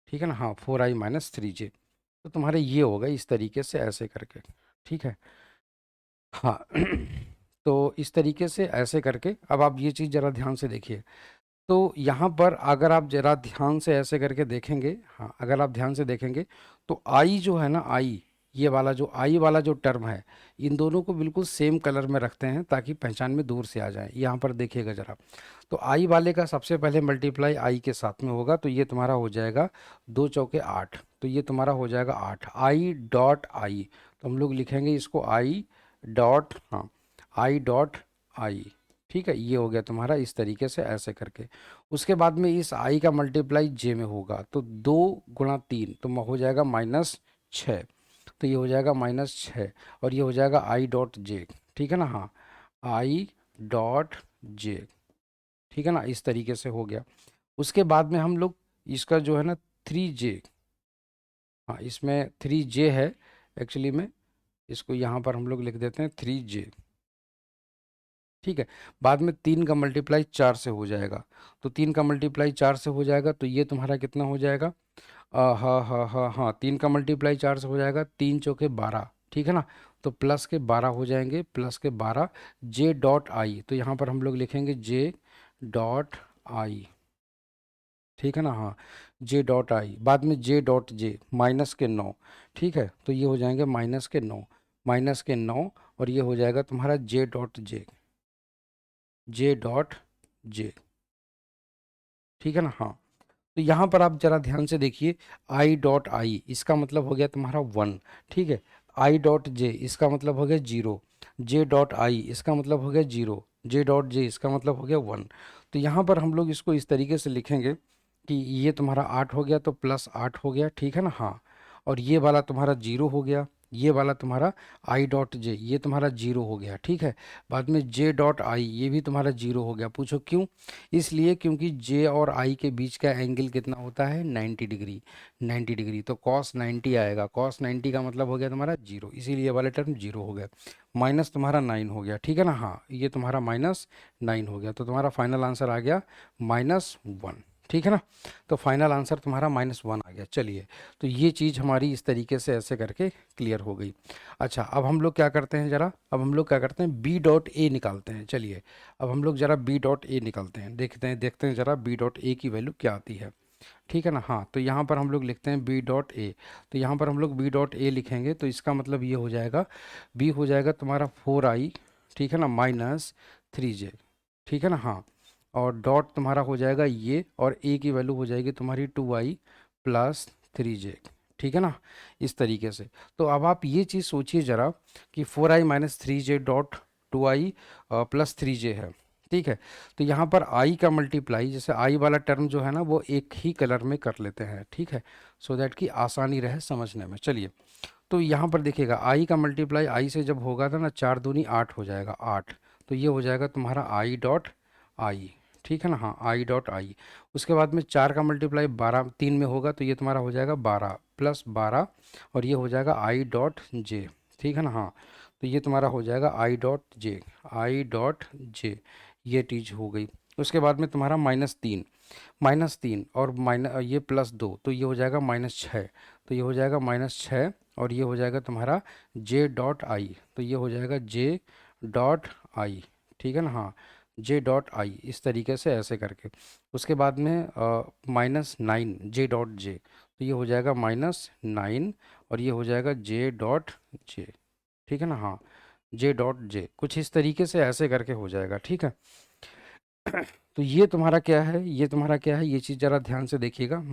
ठीक है ना। हाँ, 4i-3j, तो तुम्हारे ये होगा इस तरीके से ऐसे करके, ठीक है। हाँ तो इस तरीके से ऐसे करके, अब आप ये चीज़ ज़रा ध्यान से देखिए, तो यहाँ पर अगर आप जरा ध्यान से ऐसे करके देखेंगे, हाँ अगर आप ध्यान से देखेंगे, तो आई जो है ना, आई, ये वाला जो आई वाला जो टर्म है, इन दोनों को बिल्कुल सेम कलर में रखते हैं ताकि पहचान में दूर से आ जाए। यहाँ पर देखिएगा ज़रा, तो आई वाले का सबसे पहले मल्टीप्लाई आई के साथ में होगा, तो ये तुम्हारा हो जाएगा 2 × 4 = 8, तो ये तुम्हारा हो जाएगा 8, आई डॉट आई, तो हम लोग लिखेंगे इसको आई डॉट, हाँ, आई डॉट आई, ठीक है। ये हो गया तुम्हारा इस तरीके से ऐसे करके। उसके बाद में इस आई का मल्टीप्लाई जे में होगा, तो 2 × 3, तो हो जाएगा -6, तो ये हो जाएगा -6, और ये हो जाएगा आई डॉट जे, ठीक है ना। हाँ, आई डॉट जे, ठीक है ना, इस तरीके से हो गया। उसके बाद में हम लोग इसका जो है ना 3j, हाँ इसमें 3j है एक्चुअली में, इसको यहाँ पर हम लोग लिख देते हैं 3j, ठीक है। बाद में 3 का मल्टीप्लाई 4 से हो जाएगा, तो 3 का मल्टीप्लाई 4 से हो जाएगा, तो ये तुम्हारा कितना हो जाएगा, हाँ हाँ हाँ हाँ 3 का मल्टीप्लाई 4 से हो जाएगा, 3 चौके 12, ठीक है ना। तो प्लस के 12 हो जाएंगे, प्लस के 12 जे डॉट आई, तो यहाँ पर हम लोग लिखेंगे जे डॉट आई, ठीक है ना, हाँ जे डॉट आई, बाद में जे डॉट जे माइनस के 9, ठीक है, तो ये हो जाएंगे माइनस के 9, माइनस के 9, और ये हो जाएगा तुम्हारा J dot J, J dot J, ठीक है ना, हाँ। तो यहाँ पर आप जरा ध्यान से देखिए, आई डॉट आई इसका मतलब हो गया तुम्हारा 1, ठीक है। आई डॉट जे इसका मतलब हो गया 0, जे डॉट आई इसका मतलब हो गया 0, जे डॉट जे इसका मतलब हो गया 1। तो यहाँ पर हम लोग इसको इस तरीके से लिखेंगे कि ये तुम्हारा 8 हो गया तो प्लस 8 हो गया, ठीक है ना, हाँ। और ये वाला तुम्हारा 0 हो गया, ये वाला तुम्हारा आई डॉट जे ये तुम्हारा 0 हो गया, ठीक है। बाद में जे डॉट आई ये भी तुम्हारा 0 हो गया, पूछो क्यों, इसलिए क्योंकि जे और आई के बीच का एंगल कितना होता है 90 डिग्री, 90 डिग्री, तो कॉस 90 आएगा, कॉस 90 का मतलब हो गया तुम्हारा 0, इसीलिए वाले टर्म 0 हो गया। माइनस तुम्हारा 9 हो गया, ठीक है ना, हाँ ये तुम्हारा -9 हो गया, तो तुम्हारा फाइनल आंसर आ गया -1, ठीक है ना। तो फाइनल आंसर तुम्हारा -1 आ गया। चलिए, तो ये चीज़ हमारी इस तरीके से ऐसे करके क्लियर हो गई। अच्छा, अब हम लोग क्या करते हैं जरा, अब हम लोग क्या करते हैं बी डॉट ए निकालते हैं। चलिए, अब हम लोग जरा बी डॉट ए निकालते हैं, देखते हैं जरा बी डॉट ए की वैल्यू क्या आती है, ठीक है ना, हाँ। तो यहाँ पर हम लोग लिखते हैं बी डॉट ए, तो यहाँ पर हम लोग बी डॉट ए लिखेंगे, तो इसका मतलब ये हो जाएगा, बी हो जाएगा तुम्हारा 4i, ठीक है ना, -3j, ठीक है ना, हाँ। और डॉट तुम्हारा हो जाएगा ये, और ए की वैल्यू हो जाएगी तुम्हारी 2i प्लस 3j, ठीक है ना, इस तरीके से। तो अब आप ये चीज़ सोचिए ज़रा कि 4i minus 3j dot 2i plus 3j है, ठीक है। तो यहाँ पर i का मल्टीप्लाई, जैसे i वाला टर्म जो है ना वो एक ही कलर में कर लेते हैं, ठीक है, सो दैट कि आसानी रहे समझने में। चलिए, तो यहाँ पर देखिएगा i का मल्टीप्लाई i से जब होगा था ना, 4 दूनी 8 हो जाएगा 8, तो ये हो जाएगा तुम्हारा i डॉट आई, ठीक है ना, हाँ आई डॉट आई। उसके बाद में 4 का मल्टीप्लाई 12 3 में होगा, तो ये तुम्हारा हो जाएगा 12 प्लस 12, और ये हो जाएगा आई डॉट जे, ठीक है ना, हाँ। तो ये तुम्हारा हो जाएगा I dot J, I dot J, ये चीज़ हो गई। उसके बाद में तुम्हारा -3, -3 और ये +2, तो ये हो जाएगा -6, तो ये हो जाएगा -6, और ये हो जाएगा तुम्हारा जे डॉट आई, तो ये हो जाएगा जे डॉट आई, ठीक है ना, हाँ जे डॉट आई, इस तरीके से ऐसे करके। उसके बाद में -9 जे डॉट जे, तो ये हो जाएगा -9, और ये हो जाएगा जे डॉट जे, ठीक है ना, हाँ जे डॉट जे, कुछ इस तरीके से ऐसे करके हो जाएगा, ठीक है। तो ये तुम्हारा क्या है, ये तुम्हारा क्या है, ये चीज़ ज़रा ध्यान से देखिएगा।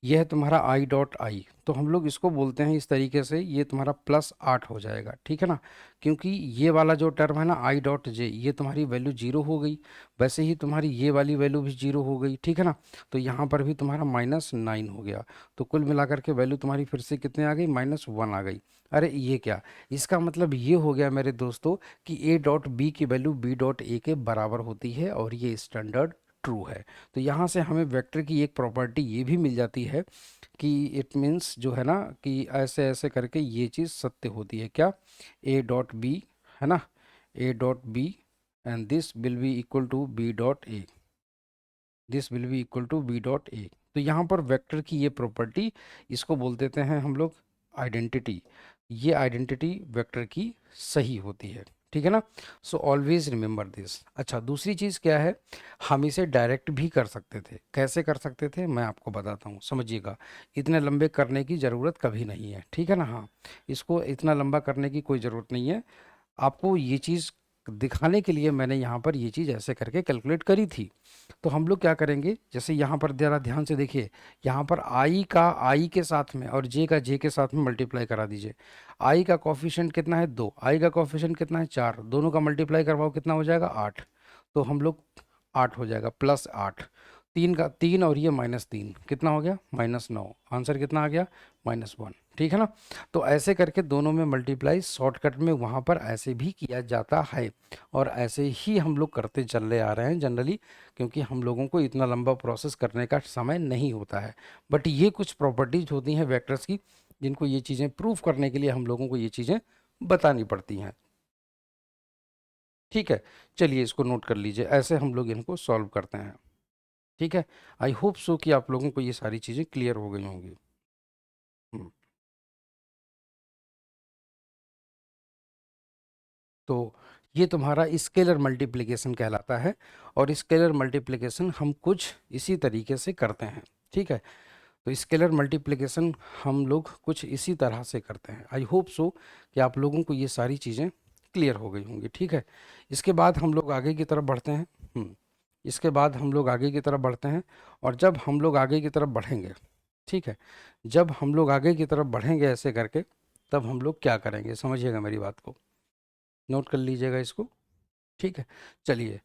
यह है तुम्हारा आई डॉट आई, तो हम लोग इसको बोलते हैं इस तरीके से, ये तुम्हारा +8 हो जाएगा, ठीक है ना, क्योंकि ये वाला जो टर्म है ना आई डॉट जे, ये तुम्हारी वैल्यू 0 हो गई, वैसे ही तुम्हारी ये वाली वैल्यू भी 0 हो गई, ठीक है ना। तो यहाँ पर भी तुम्हारा -9 हो गया, तो कुल मिलाकर के वैल्यू तुम्हारी फिर से कितने आ गई, -1 आ गई। अरे ये क्या, इसका मतलब ये हो गया मेरे दोस्तों कि ए डॉट बी की वैल्यू बी डॉट ए के बराबर होती है, और ये स्टैंडर्ड ट्रू है। तो यहाँ से हमें वेक्टर की एक प्रॉपर्टी ये भी मिल जाती है कि इट मीन्स जो है ना कि ऐसे ऐसे करके ये चीज़ सत्य होती है, क्या, ए डॉट बी, है ना, A dot B and this will be equal to B dot A, this will be equal to B dot A. तो यहाँ पर वेक्टर की ये प्रॉपर्टी, इसको बोल देते हैं हम लोग आइडेंटिटी, ये आइडेंटिटी वेक्टर की सही होती है, ठीक है ना। So always remember this. अच्छा, दूसरी चीज़ क्या है, हम इसे डायरेक्ट भी कर सकते थे। कैसे कर सकते थे मैं आपको बताता हूँ, समझिएगा, इतने लंबे करने की ज़रूरत कभी नहीं है, ठीक है ना, हाँ इसको इतना लंबा करने की कोई ज़रूरत नहीं है। आपको ये चीज़ दिखाने के लिए मैंने यहाँ पर ये चीज़ ऐसे करके कैलकुलेट करी थी। तो हम लोग क्या करेंगे, जैसे यहाँ पर ज़रा ध्यान से देखिए, यहाँ पर आई का आई के साथ में और जे का जे के साथ में मल्टीप्लाई करा दीजिए। आई का कॉफिशिएंट कितना है 2, आई का कॉफिशिएंट कितना है 4, दोनों का मल्टीप्लाई करवाओ कितना हो जाएगा 8, तो हम लोग 8 हो जाएगा +8, 3 का 3 और ये -3 कितना हो गया -9, आंसर कितना आ गया -1। ठीक है ना। तो ऐसे करके दोनों में मल्टीप्लाई शॉर्टकट में वहाँ पर ऐसे भी किया जाता है, और ऐसे ही हम लोग करते चले आ रहे हैं जनरली, क्योंकि हम लोगों को इतना लंबा प्रोसेस करने का समय नहीं होता है। बट ये कुछ प्रॉपर्टीज होती हैं वेक्टर्स की, जिनको ये चीज़ें प्रूव करने के लिए हम लोगों को ये चीज़ें बतानी पड़ती हैं। ठीक है, चलिए इसको नोट कर लीजिए, ऐसे हम लोग इनको सॉल्व करते हैं। ठीक है, आई होप सो कि आप लोगों को ये सारी चीज़ें क्लियर हो गई होंगी। हम्म, तो ये तुम्हारा स्केलर मल्टीप्लिकेशन कहलाता है, और स्केलर मल्टीप्लिकेशन हम कुछ इसी तरीके से करते हैं। ठीक है, तो स्केलर मल्टीप्लिकेशन हम लोग कुछ इसी तरह से करते हैं। आई होप सो कि आप लोगों को ये सारी चीज़ें क्लियर हो गई होंगी। ठीक है, इसके बाद हम लोग आगे की तरफ बढ़ते हैं। इसके बाद हम लोग आगे की तरफ बढ़ते हैं, और जब हम लोग आगे की तरफ बढ़ेंगे, ठीक है, जब हम लोग आगे की तरफ बढ़ेंगे ऐसे करके, तब हम लोग क्या करेंगे, समझिएगा मेरी बात को, नोट कर लीजिएगा इसको। ठीक है, चलिए,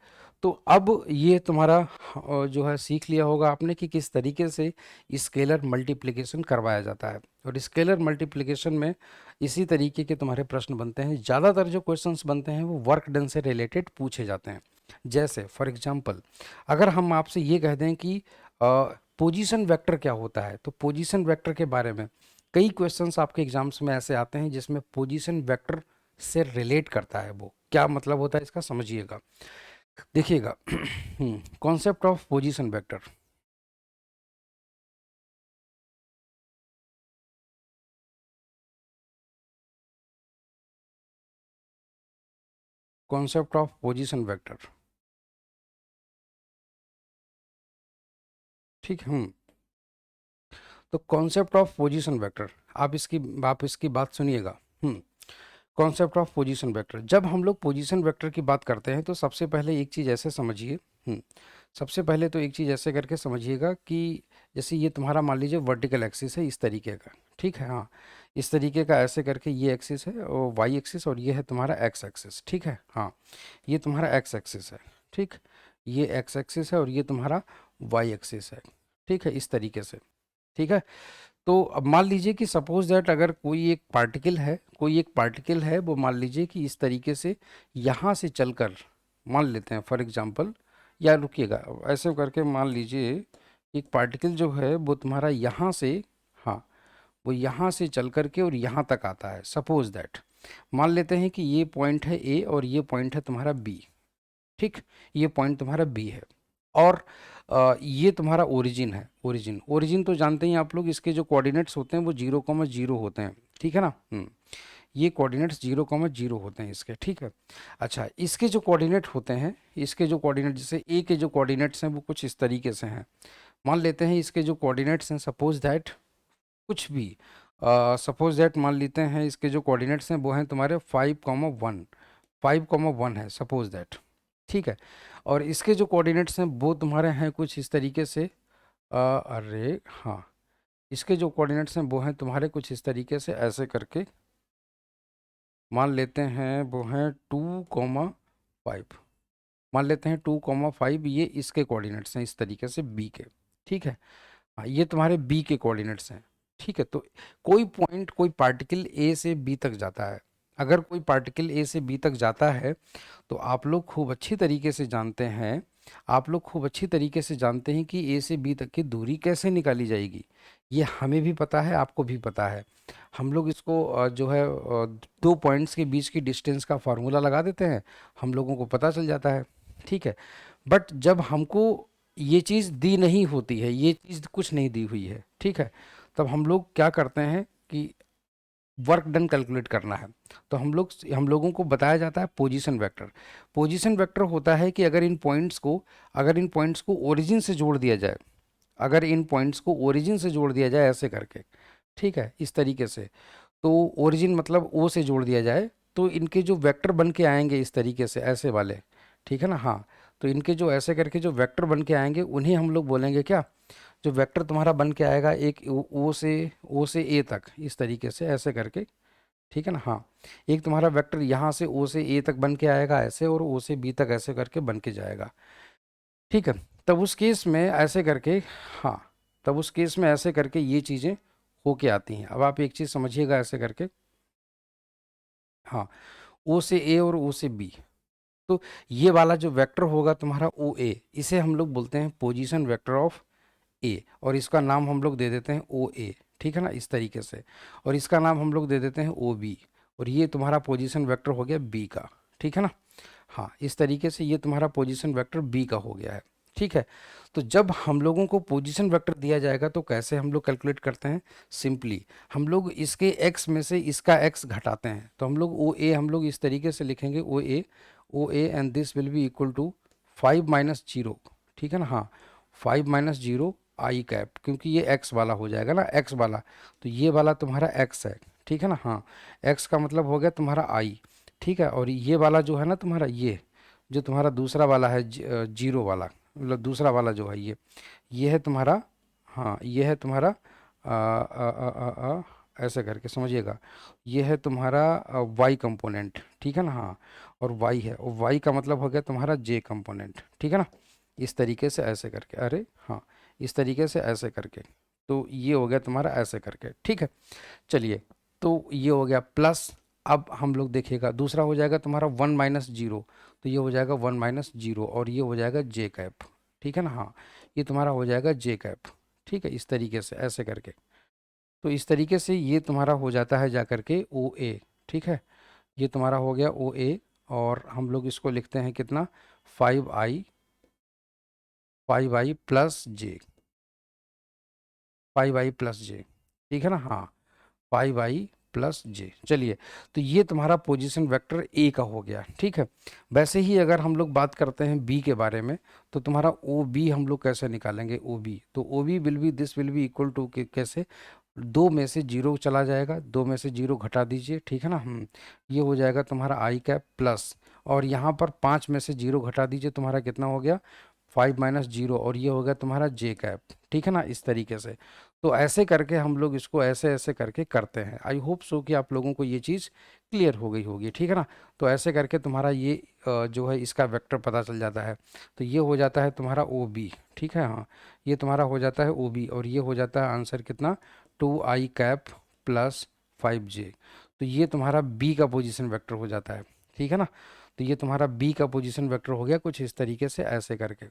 तो अब ये तुम्हारा जो है सीख लिया होगा आपने कि किस तरीके से स्केलर मल्टीप्लिकेशन करवाया जाता है। और स्केलर मल्टीप्लिकेशन में इसी तरीके के तुम्हारे प्रश्न बनते हैं। ज़्यादातर जो क्वेश्चंस बनते हैं वो वर्क डन से रिलेटेड पूछे जाते हैं। जैसे फॉर एग्जांपल, अगर हम आपसे ये कह दें कि पोजीशन वेक्टर क्या होता है, तो पोजीशन वेक्टर के बारे में कई क्वेश्चंस आपके एग्जाम्स में ऐसे आते हैं जिसमें पोजीशन वेक्टर से रिलेट करता है। वो क्या मतलब होता है इसका, समझिएगा, देखिएगा। Concept of position vector, concept of position vector, ठीक है। तो कॉन्सेप्ट ऑफ पोजीशन वेक्टर, आप इसकी बात सुनिएगा। कॉन्सेप्ट ऑफ पोजीशन वेक्टर, जब हम लोग पोजीशन वेक्टर की बात करते हैं तो सबसे पहले एक चीज़ ऐसे समझिए। सबसे पहले तो एक चीज़ ऐसे करके समझिएगा कि जैसे ये तुम्हारा मान लीजिए वर्टिकल एक्सिस है इस तरीके का, ठीक है, हाँ, इस तरीके का ऐसे करके ये एक्सिस है और वाई एक्सिस, और ये है तुम्हारा एक्स एक्सिस, ठीक है, हाँ, ये तुम्हारा एक्स एक्सिस है, ठीक, ये एक्स एक्सिस है और ये तुम्हारा वाई एक्सिस है, ठीक है, इस तरीके से, ठीक है। तो अब मान लीजिए कि सपोज दैट अगर कोई एक पार्टिकल है, वो मान लीजिए कि इस तरीके से यहाँ से चलकर, मान लेते हैं फॉर एग्जांपल, या रुकिएगा, ऐसे करके मान लीजिए एक पार्टिकल जो है वो तुम्हारा यहाँ से, हाँ, वो यहाँ से चल करके और यहाँ तक आता है। सपोज दैट मान लेते हैं कि ये पॉइंट है ए और ये पॉइंट है तुम्हारा बी, ठीक, ये पॉइंट तुम्हारा बी है, और ये तुम्हारा ओरिजिन है। ओरिजिन ओरिजिन तो जानते ही आप लोग, इसके जो कोऑर्डिनेट्स होते हैं वो 0,0 होते हैं, ठीक है ना। ये कोऑर्डिनेट्स 0,0 होते हैं इसके, ठीक है। अच्छा, इसके जो कोऑर्डिनेट होते हैं, इसके जो कोऑर्डिनेट, जैसे ए के जो कोऑर्डिनेट्स हैं वो कुछ इस तरीके से हैं। मान लेते हैं इसके जो कोऑर्डिनेट्स हैं, सपोज दैट कुछ भी, सपोज दैट मान लेते हैं इसके जो कोऑर्डिनेट्स हैं वो हैं तुम्हारे 5,1, 5,1 है सपोज दैट, ठीक है। और इसके जो कोऑर्डिनेट्स हैं वो तुम्हारे हैं कुछ इस तरीके से, अरे हाँ, इसके जो कोऑर्डिनेट्स हैं वो हैं तुम्हारे कुछ इस तरीके से, ऐसे करके मान लेते हैं वो हैं 2,5, मान लेते हैं 2,5, ये इसके कोऑर्डिनेट्स हैं इस तरीके से बी के, ठीक है। हाँ, ये तुम्हारे बी के कोऑर्डिनेट्स हैं, ठीक है। तो कोई पॉइंट, कोई पार्टिकल ए से बी तक जाता है, अगर कोई पार्टिकल ए से बी तक जाता है तो आप लोग खूब अच्छी तरीके से जानते हैं, आप लोग खूब अच्छी तरीके से जानते हैं कि ए से बी तक की दूरी कैसे निकाली जाएगी। ये हमें भी पता है, आपको भी पता है। हम लोग इसको जो है दो पॉइंट्स के बीच की डिस्टेंस का फार्मूला लगा देते हैं, हम लोगों को पता चल जाता है, ठीक है। बट जब हमको ये चीज़ दी नहीं होती है, ये चीज़ कुछ नहीं दी हुई है, ठीक है, तब हम लोग क्या करते हैं कि वर्क डन कैलकुलेट करना है, तो हम लोगों को बताया जाता है पोजीशन वेक्टर। पोजीशन वेक्टर होता है कि अगर इन पॉइंट्स को ओरिजिन से जोड़ दिया जाए, अगर इन पॉइंट्स को ओरिजिन से जोड़ दिया जाए ऐसे करके, ठीक है, इस तरीके से, तो ओरिजिन मतलब ओ से जोड़ दिया जाए, तो इनके जो वेक्टर बन के आएंगे इस तरीके से, ऐसे वाले, ठीक है ना, हाँ, तो इनके जो ऐसे करके जो वेक्टर बन के आएंगे उन्हें हम लोग बोलेंगे क्या, जो वेक्टर तुम्हारा बन के आएगा एक ओ से ए तक इस तरीके से ऐसे करके, ठीक है ना, हाँ, एक तुम्हारा वेक्टर यहाँ से ओ से ए तक बन के आएगा ऐसे, और ओ से बी तक ऐसे करके बन के जाएगा, ठीक है। तब उस केस में ऐसे करके, हाँ, तब उस केस में ऐसे करके ये चीज़ें होके आती हैं। अब आप एक चीज़ समझिएगा ऐसे करके, हाँ, ओ से ए और ओ से बी, तो ये वाला जो वेक्टर होगा तुम्हारा ओ ए, इसे हम लोग बोलते हैं पोजीशन वेक्टर ऑफ ए, और इसका नाम हम लोग दे देते हैं ओ ए, ठीक है ना, इस तरीके से। और इसका नाम हम लोग दे देते हैं ओ बी, और ये तुम्हारा पोजीशन वेक्टर हो गया बी का, ठीक है ना। हाँ, इस तरीके से ये तुम्हारा पोजीशन वेक्टर बी का हो गया है, ठीक है। तो जब हम लोगों को पोजीशन वेक्टर दिया जाएगा तो कैसे हम लोग कैलकुलेट करते हैं, सिंपली हम लोग इसके x में से इसका x घटाते हैं, तो हम लोग ओ ए हम लोग इस तरीके से लिखेंगे O A and this will be equal to 5 - 0, ठीक है ना, हाँ, 5 - 0 आई कैप, क्योंकि ये x वाला हो जाएगा ना, x वाला, तो ये वाला तुम्हारा x है, ठीक है ना, हाँ, x का मतलब हो गया तुम्हारा i, ठीक है। और ये वाला जो है ना तुम्हारा, ये जो तुम्हारा दूसरा वाला है जीरो वाला, मतलब दूसरा वाला जो है ये है तुम्हारा, हाँ, ये है तुम्हारा ऐसे करके समझिएगा, ये है तुम्हारा वाई कंपोनेंट, ठीक है ना, हाँ, और वाई है, और वाई का मतलब हो गया तुम्हारा जे कंपोनेंट, ठीक है ना, इस तरीके से ऐसे करके, अरे हाँ, इस तरीके से ऐसे करके, तो ये हो गया तुम्हारा ऐसे करके, ठीक है। चलिए, तो ये हो गया प्लस, अब हम लोग देखिएगा दूसरा हो जाएगा तुम्हारा 1 - 0, तो ये हो जाएगा 1 - 0, और ये हो जाएगा जे कैप, ठीक है ना, हाँ, ये तुम्हारा हो जाएगा जे कैप, ठीक है, इस तरीके से ऐसे करके। तो इस तरीके से ये तुम्हारा हो जाता है जा करके ओ ए, ठीक है, ये तुम्हारा हो गया ओ ए, और हम लोग इसको लिखते हैं कितना, 5i प्लस जे, 5i प्लस जे, ठीक है ना, हाँ, 5i प्लस जे। चलिए, तो ये तुम्हारा पोजीशन वेक्टर ए का हो गया, ठीक है। वैसे ही अगर हम लोग बात करते हैं बी के बारे में, तो तुम्हारा ओ बी हम लोग कैसे निकालेंगे, ओ बी, तो O B will be this will be equal to कैसे, दो में से जीरो चला जाएगा, दो में से जीरो घटा दीजिए, ठीक है ना, ये हो जाएगा तुम्हारा आई कैप प्लस, और यहाँ पर 5 में से जीरो घटा दीजिए, तुम्हारा कितना हो गया, 5 - 0, और ये हो गया तुम्हारा जे कैप, ठीक है ना, इस तरीके से। तो ऐसे करके हम लोग इसको ऐसे ऐसे करके करते हैं। आई होप सो कि आप लोगों को ये चीज़ क्लियर हो गई होगी, ठीक है ना। तो ऐसे करके तुम्हारा ये जो है इसका वेक्टर पता चल जाता है, तो ये हो जाता है तुम्हारा ओ बी, ठीक है, हाँ, ये तुम्हारा हो जाता है ओ बी, और ये हो जाता है आंसर कितना, 2i कैप प्लस 5j। तो ये तुम्हारा बी का पोजीशन वेक्टर हो जाता है, ठीक है ना। तो ये तुम्हारा बी का पोजीशन वेक्टर हो गया कुछ इस तरीके से ऐसे करके,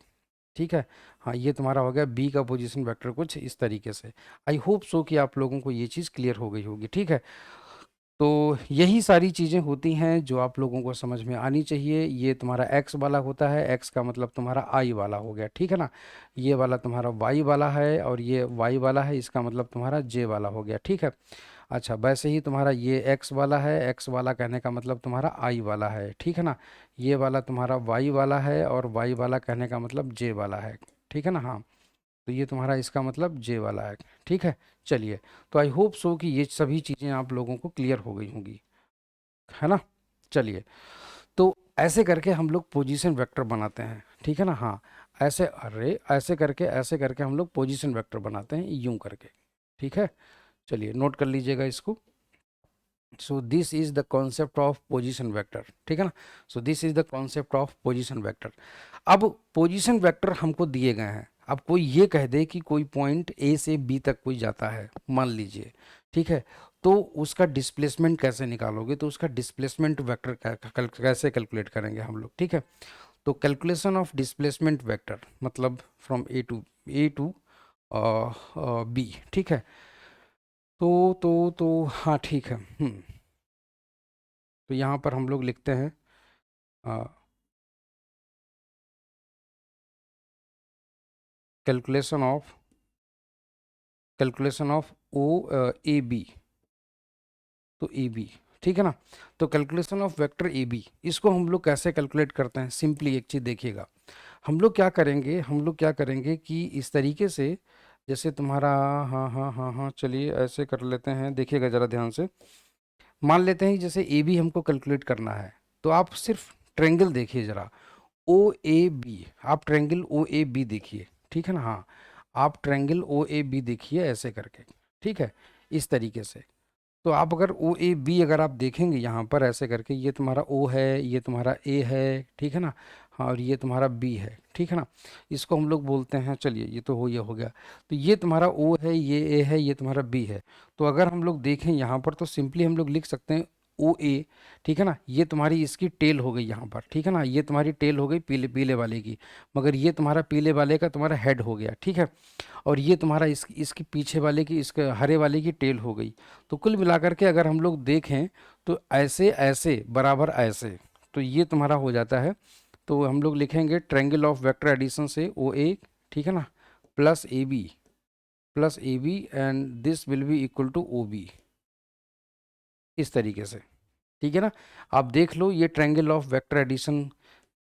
ठीक है, हाँ, ये तुम्हारा हो गया बी का पोजीशन वेक्टर कुछ इस तरीके से। आई होप सो कि आप लोगों को ये चीज़ क्लियर हो गई होगी, ठीक है। तो यही सारी चीज़ें होती हैं जो आप लोगों को समझ में आनी चाहिए। ये तुम्हारा x वाला होता है, x का मतलब तुम्हारा i वाला हो गया, ठीक है ना। ये वाला तुम्हारा y वाला है, और ये y वाला है, इसका मतलब तुम्हारा j वाला हो गया, ठीक है। अच्छा, वैसे ही तुम्हारा ये x वाला है, x वाला कहने का मतलब तुम्हारा i वाला है, ठीक है ना। ये वाला तुम्हारा y वाला है, और y वाला कहने का मतलब j वाला है, ठीक है ना, हाँ। तो ये तुम्हारा इसका मतलब जे वाला है, ठीक है। चलिए, तो आई होप सो कि ये सभी चीज़ें आप लोगों को क्लियर हो गई होंगी, है ना। चलिए, तो ऐसे करके हम लोग पोजीशन वेक्टर बनाते हैं, ठीक है ना, हाँ, ऐसे, अरे ऐसे करके हम लोग पोजीशन वेक्टर बनाते हैं यूं करके, ठीक है। चलिए, नोट कर लीजिएगा इसको। So this is the concept of position vector, ठीक है ना। So this is the concept of position vector. अब पोजीशन वेक्टर हमको दिए गए हैं, अब कोई ये कह दे कि कोई पॉइंट ए से बी तक कोई जाता है, मान लीजिए, ठीक है, तो उसका डिस्प्लेसमेंट कैसे निकालोगे, तो उसका डिस्प्लेसमेंट वेक्टर कैसे कैलकुलेट करेंगे हम लोग, ठीक है। तो कैलकुलेशन ऑफ डिस्प्लेसमेंट वेक्टर मतलब फ्रॉम ए टू बी, ठीक है। तो हाँ, ठीक है, तो यहाँ पर हम लोग लिखते हैं calculation of O A B, तो ए बी, ठीक है ना। तो calculation of vector A B, इसको हम लोग कैसे कैलकुलेट करते हैं, सिंपली एक चीज़ देखिएगा। हम लोग क्या करेंगे कि इस तरीके से, जैसे तुम्हारा, हाँ हाँ हाँ हाँ, चलिए ऐसे कर लेते हैं, देखिएगा ज़रा ध्यान से। मान लेते हैं कि जैसे ए बी हमको कैलकुलेट करना है, तो आप सिर्फ ट्रेंगल देखिए ज़रा, ओ ए बी, आप ट्रेंगल ओ ए बी देखिए, ठीक है ना, हाँ, आप ट्रेंगल ओ ए बी देखिए ऐसे करके, ठीक है, इस तरीके से। तो आप अगर ओ ए बी अगर आप देखेंगे यहाँ पर ऐसे करके, ये तुम्हारा ओ है, ये तुम्हारा ए है, ठीक है ना, हाँ, और ये तुम्हारा बी है, ठीक है ना। इसको हम लोग बोलते हैं, चलिए ये तो हो गया। तो ये तुम्हारा ओ है, ये ए है, ये तुम्हारा बी है। तो अगर हम लोग देखें यहाँ पर तो सिंपली हम लोग लिख सकते हैं ओ ए, ठीक है ना। ये तुम्हारी इसकी टेल हो गई यहाँ पर, ठीक है ना। ये तुम्हारी टेल हो गई पीले पीले वाले की, मगर ये तुम्हारा पीले वाले का तुम्हारा हेड हो गया, ठीक है। और ये तुम्हारा इसकी पीछे वाले की, इसके हरे वाले की टेल हो गई। तो कुल मिलाकर के अगर हम लोग देखें तो ऐसे ऐसे बराबर ऐसे, तो ये तुम्हारा हो जाता है। तो हम लोग लिखेंगे ट्रायंगल ऑफ वेक्टर एडिशन से ओ ए, ठीक है ना, plus A B and this will be equal to O B, इस तरीके से, ठीक है ना। आप देख लो ये ट्रायंगल ऑफ वेक्टर एडिशन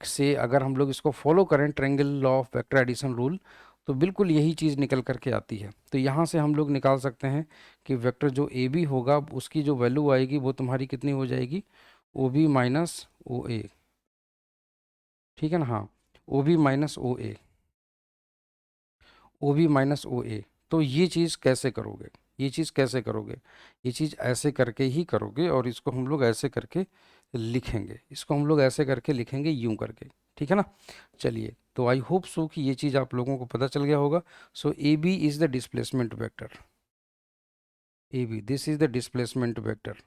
से अगर हम लोग इसको फॉलो करें, triangle of vector addition rule, तो बिल्कुल यही चीज़ निकल करके आती है। तो यहाँ से हम लोग निकाल सकते हैं कि वेक्टर जो ए बी होगा उसकी जो वैल्यू आएगी वो तुम्हारी कितनी हो जाएगी, ओ बी माइनस ओ ए, ठीक है ना। हाँ, ओ बी माइनस ओ ए, ओ बी माइनस ओ ए। तो ये चीज़ कैसे करोगे, ये चीज़ कैसे करोगे, ये चीज़ ऐसे करके ही करोगे, और इसको हम लोग ऐसे करके लिखेंगे, इसको हम लोग ऐसे करके लिखेंगे यूं करके, ठीक है ना। चलिए, तो आई होप सो कि ये चीज़ आप लोगों को पता चल गया होगा। So A B is the displacement vector, A B this is the displacement vector,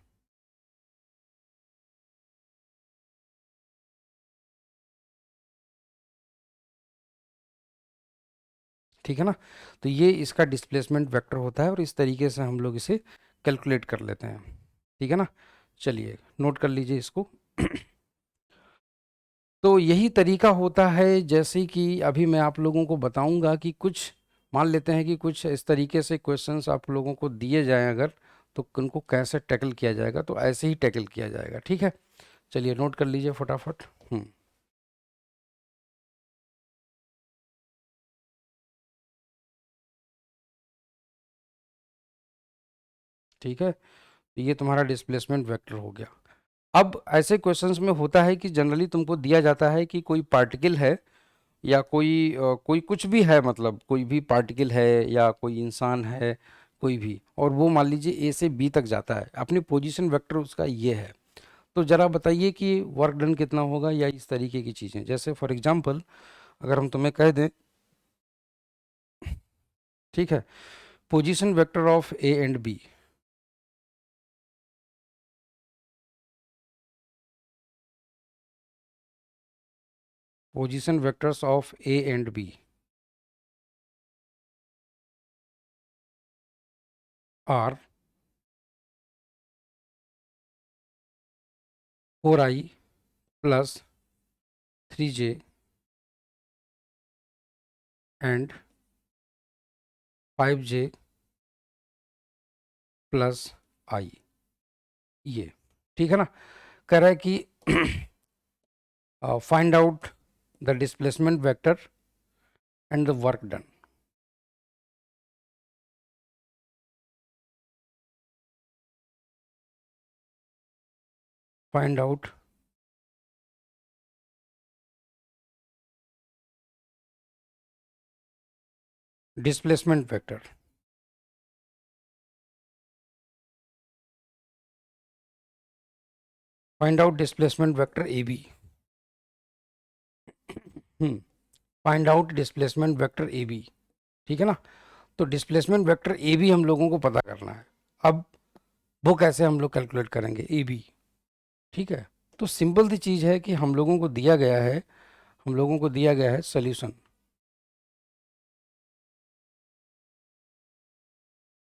ठीक है ना। तो ये इसका डिस्प्लेसमेंट वेक्टर होता है, और इस तरीके से हम लोग इसे कैलकुलेट कर लेते हैं, ठीक है ना। चलिए नोट कर लीजिए इसको। तो यही तरीका होता है, जैसे कि अभी मैं आप लोगों को बताऊंगा कि कुछ मान लेते हैं कि कुछ इस तरीके से क्वेश्चंस आप लोगों को दिए जाएं अगर, तो उनको कैसे टैकल किया जाएगा, तो ऐसे ही टैकल किया जाएगा, ठीक है। चलिए नोट कर लीजिए फटाफट। ठीक है, तो ये तुम्हारा डिस्प्लेसमेंट वेक्टर हो गया। अब ऐसे क्वेश्चंस में होता है कि जनरली तुमको दिया जाता है कि कोई पार्टिकल है, या कोई कुछ भी है, मतलब कोई भी पार्टिकल है या कोई इंसान है, कोई भी, और वो मान लीजिए ए से बी तक जाता है, अपनी पोजीशन वेक्टर उसका ये है। तो जरा बताइए कि वर्क डन कितना होगा, या इस तरीके की चीज़ें। जैसे फॉर एग्जांपल अगर हम तुम्हें कह दें, ठीक है, position vector of A and B, position vectors of A and B are 4i plus 3j and 5j plus i, ये, ठीक है ना। कह रहा है कि find out the displacement vector and the work done. Find out displacement vector, find out displacement vector A B. Find out displacement vector A B, ठीक है ना। तो डिस्प्लेसमेंट वेक्टर ए बी हम लोगों को पता करना है। अब वो कैसे हम लोग कैलकुलेट करेंगे ए बी, ठीक है। तो सिंपल सी चीज़ है कि हम लोगों को दिया गया है, हम लोगों को दिया गया है solution,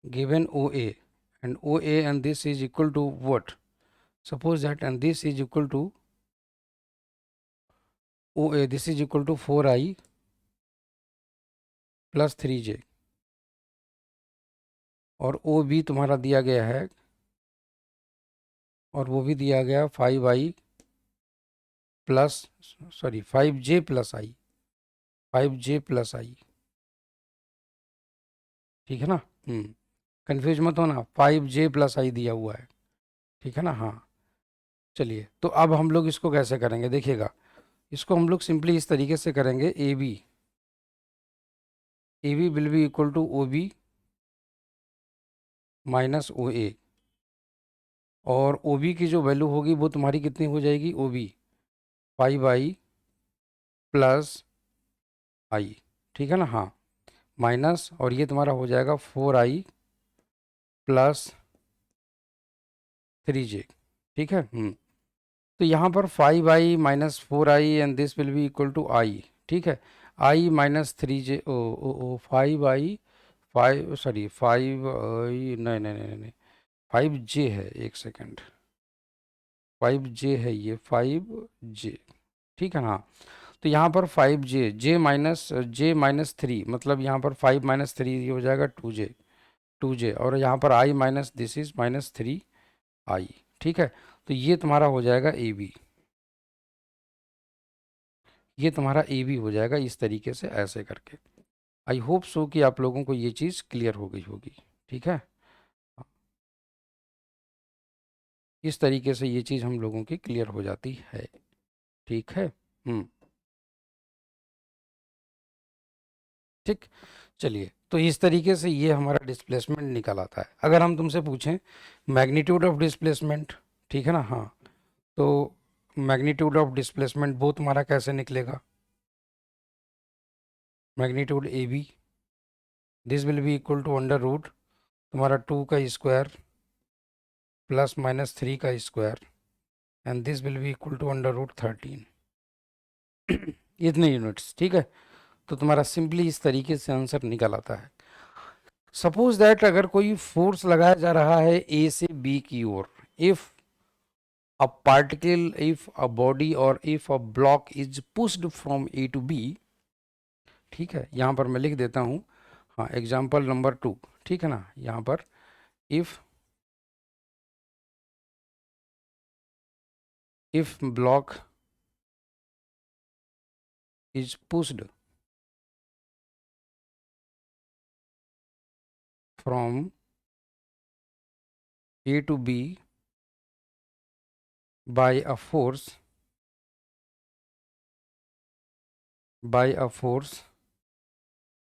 given O A, and OA and this is equal to what? Suppose that, and this is equal to OA, this is equal to 4i plus 3j, और OB तुम्हारा दिया गया है, और वो भी दिया गया 5i plus, sorry 5j plus i, 5j plus i, ठीक है ना। कंफ्यूज मत होना, 5j प्लस आई दिया हुआ है, ठीक है ना। हाँ, चलिए, तो अब हम लोग इसको कैसे करेंगे देखिएगा। इसको हम लोग सिंपली इस तरीके से करेंगे, A B will be equal to O B minus O A, और ओ बी की जो वैल्यू होगी वो तुम्हारी कितनी हो जाएगी, O B 5i plus i, ठीक है ना, हाँ, माइनस, और ये तुम्हारा हो जाएगा 4i प्लस 3j, ठीक है। तो यहाँ पर 5i minus 4i and this will be equal to i, ठीक है। i minus 3j, oh oh oh 5i, 5 sorry 5i, नहीं नहीं नहीं नहीं, 5j है, एक सेकेंड, 5j है ये, 5j, ठीक है ना। तो यहाँ पर 5j, j माइनस 3, मतलब यहाँ पर 5 - 3 ये हो जाएगा 2j, और यहाँ पर i minus this is -3i, ठीक है। तो ये तुम्हारा हो जाएगा ए बी, ये तुम्हारा ए बी हो जाएगा इस तरीके से, ऐसे करके। आई होप सो कि आप लोगों को ये चीज़ क्लियर हो गई होगी, ठीक है। इस तरीके से ये चीज़ हम लोगों की क्लियर हो जाती है, ठीक है। ठीक, चलिए, तो इस तरीके से ये हमारा डिस्प्लेसमेंट निकल आता है। अगर हम तुमसे पूछें मैग्नीट्यूड ऑफ डिस्प्लेसमेंट, ठीक है ना, हाँ, तो मैग्नीट्यूड ऑफ डिस्प्लेसमेंट वो तुम्हारा कैसे निकलेगा, magnitude A B, this will be equal to under root तुम्हारा 2 का स्क्वायर प्लस -3 का square and this will be equal to under root 13, इतने यूनिट्स, ठीक है। तो तुम्हारा सिंपली इस तरीके से आंसर निकल आता है। सपोज दैट अगर कोई फोर्स लगाया जा रहा है ए से बी की ओर, if a particle, if a body or if a block is pushed from A to B, ठीक है, यहाँ पर मैं लिख देता हूँ, हाँ, एग्जाम्पल नंबर 2, ठीक है ना, यहाँ पर if block is pushed from A to B by a force, by a force